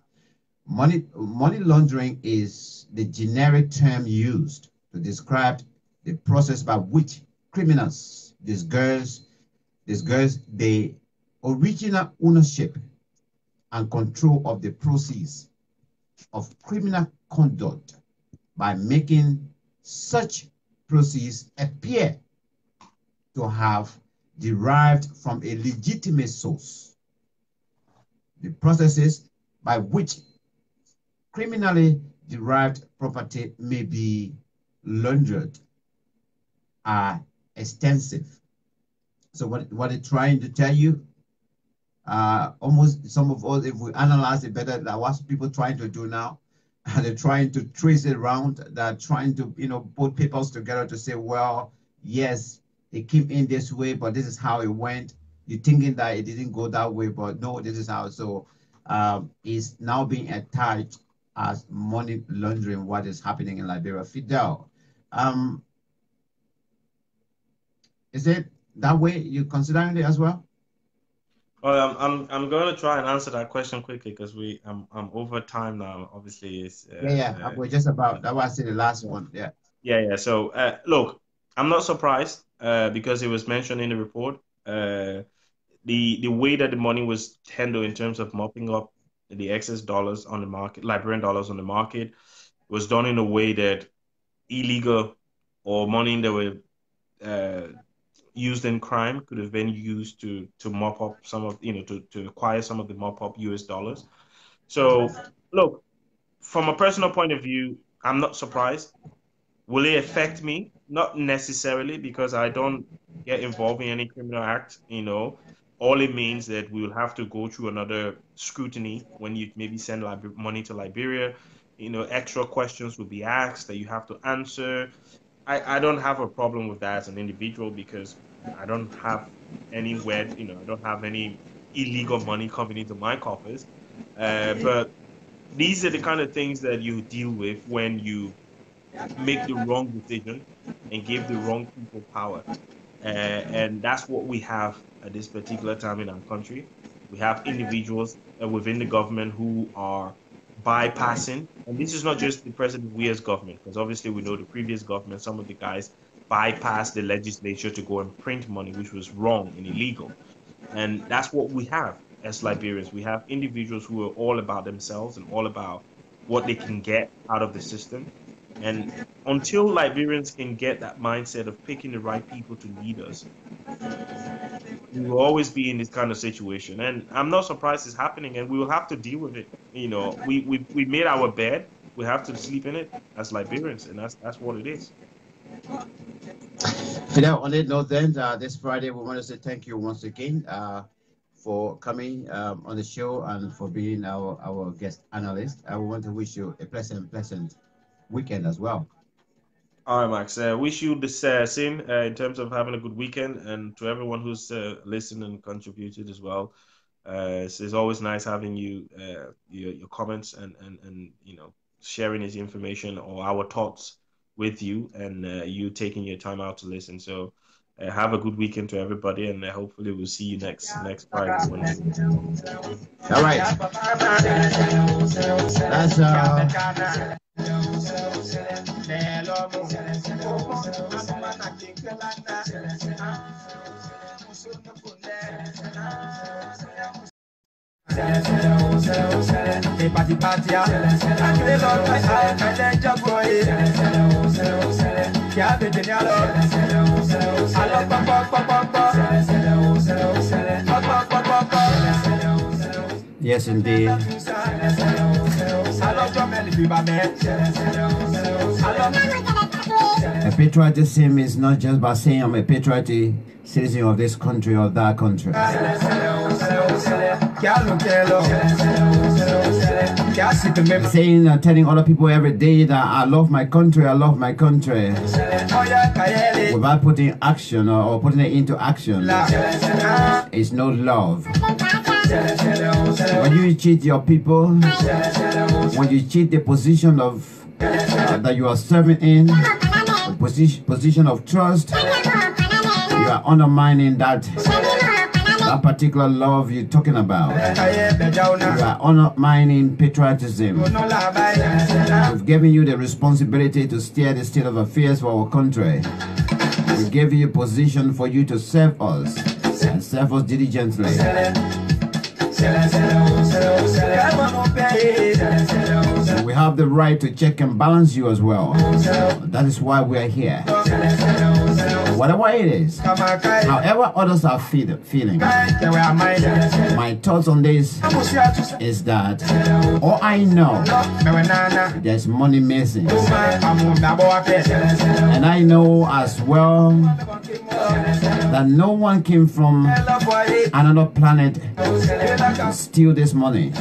Money laundering is the generic term used to describe the process by which criminals disguise the original ownership and control of the proceeds of criminal conduct by making such proceeds appear to have derived from a legitimate source. The processes by which criminally derived property may be laundered are extensive. So what they're trying to tell you, almost some of us, if we analyze it better, than what people trying to do now, they're trying to trace it around. They're trying to, you know, put papers together to say, well, yes, it came in this way, but this is how it went. You're thinking that it didn't go that way, but no, this is how. So it's now being attached as money laundering, what is happening in Liberia. Fidel, is it that way you're considering it as well?
Well, I'm going to try and answer that question quickly because I'm over time now. Obviously, it's
we're just about that was the last one.
Yeah. So look, I'm not surprised because it was mentioned in the report. The way that the money was handled in terms of mopping up the excess dollars on the market, Liberian dollars on the market, was done in a way that illegal or money that were used in crime could have been used to mop up some of, you know, to acquire some of the mop up US dollars. So look, from a personal point of view, I'm not surprised. Will it affect me? Not necessarily, because I don't get involved in any criminal act, you know. All it means that we will have to go through another scrutiny when you maybe send money to Liberia. You know, extra questions will be asked that you have to answer. I don't have a problem with that as an individual because I don't have anywhere, you know, I don't have any illegal money coming into my coffers. But these are the kind of things that you deal with when you make the wrong decision and give the wrong people power. And that's what we have at this particular time in our country. We have individuals within the government who are bypassing, and this is not just the president, we as government, because obviously we know the previous government, some of the guys bypassed the legislature to go and print money, which was wrong and illegal. And that's what we have as Liberians. We have individuals who are all about themselves and all about what they can get out of the system. And until Liberians can get that mindset of picking the right people to lead us, we will always be in this kind of situation. And I'm not surprised it's happening, and we will have to deal with it. You know, we made our bed. We have to sleep in it as Liberians, and that's what it is.
Fidel, on that note, then this Friday we want to say thank you once again for coming on the show and for being our guest analyst. I want to wish you a pleasant weekend as well.
All right, Max. Wish you the same in terms of having a good weekend, and to everyone who's listened and contributed as well. It's always nice having you, your comments and you know, sharing this information or our thoughts with you, and you taking your time out to listen. So have a good weekend to everybody, and hopefully we'll see you next Friday.
All right. That's yes, indeed. A patriotism is not just by saying I'm a patriotic citizen of this country or that country. saying, telling other people every day that I love my country, I love my country, without putting action or putting it into action, it's no love. When you cheat your people, when you cheat the position of that you are serving in, the position of trust, you are undermining that particular love you're talking about. You are undermining patriotism. We've given you the responsibility to steer the state of affairs for our country. We gave you a position for you to serve us and serve us diligently. We have the right to check and balance you as well. That is why we are here. Whatever it is, however others are feeling, my thoughts on this is that all I know, there's money missing. And I know as well that no one came from another planet to steal this money.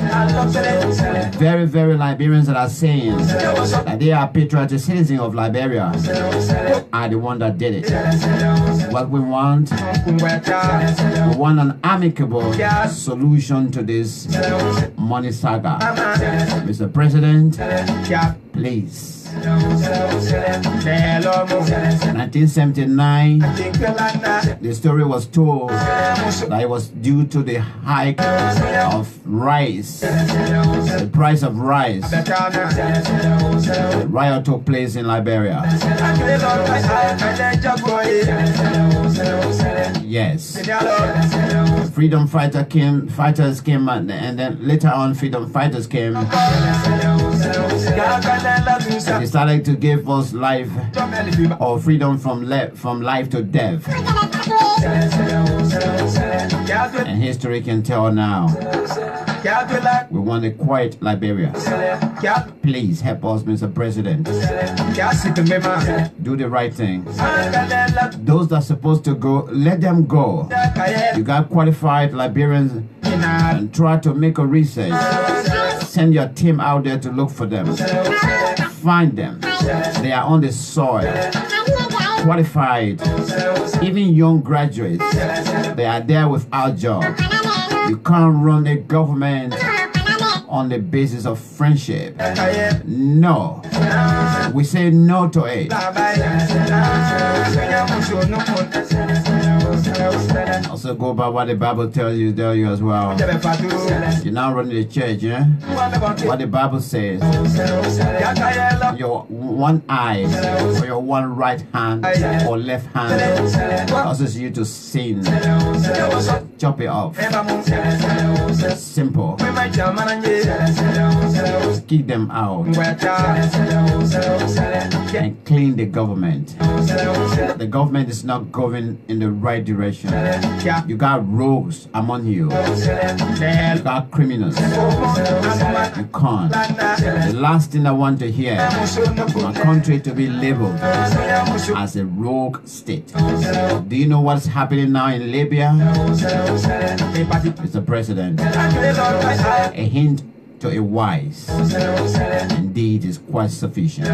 Very, very Liberians that are saying that they are patriotic citizens of Liberia are the one that did it. What we want an amicable solution to this money saga. Mr. President, please. 1979, the story was told that it was due to the hike of rice, the price of rice. The riot took place in Liberia. Yes. Freedom fighters came, and then later on freedom fighters came. They started to give us life or freedom from life to death. And history can tell now. We want a quiet Liberia. Please help us, Mr. President. Do the right thing. Those that are supposed to go, let them go. You got qualified Liberians and try to make a research. Send your team out there to look for them. Find them. They are on the soil. Qualified. Even young graduates. They are there without job. You can't run a government on the basis of friendship. No. We say no to it. Also go by what the Bible tells you as well. You're now running the church, yeah? What the Bible says. Your one eye or your one right hand or left hand causes you to sin. Chop it off. Simple. Kick them out and clean the government. The government is not going in the right direction. You got rogues among you. You got criminals. You can't. The last thing I want to hear is my country to be labeled as a rogue state. Do you know what's happening now in Libya? Mr. President, a hint to a wise indeed is quite sufficient.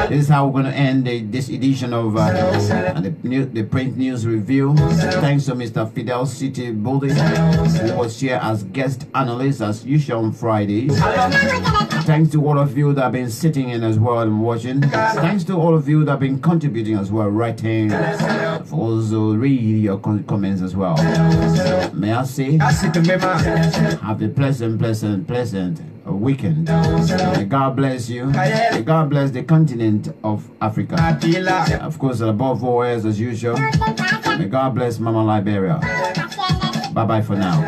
This is how we're going to end this edition of the print news review. Thanks to Mr. Fidel Budy, who was here as guest analyst as usual on Fridays. Thanks to all of you that have been sitting in as well and watching. Thanks to all of you that have been contributing as well, writing, also read your comments as well. May I say, have a pleasant weekend. May God bless you. May God bless the continent of Africa. Of course, above all else, as usual, may God bless Mama Liberia. Bye-bye for now.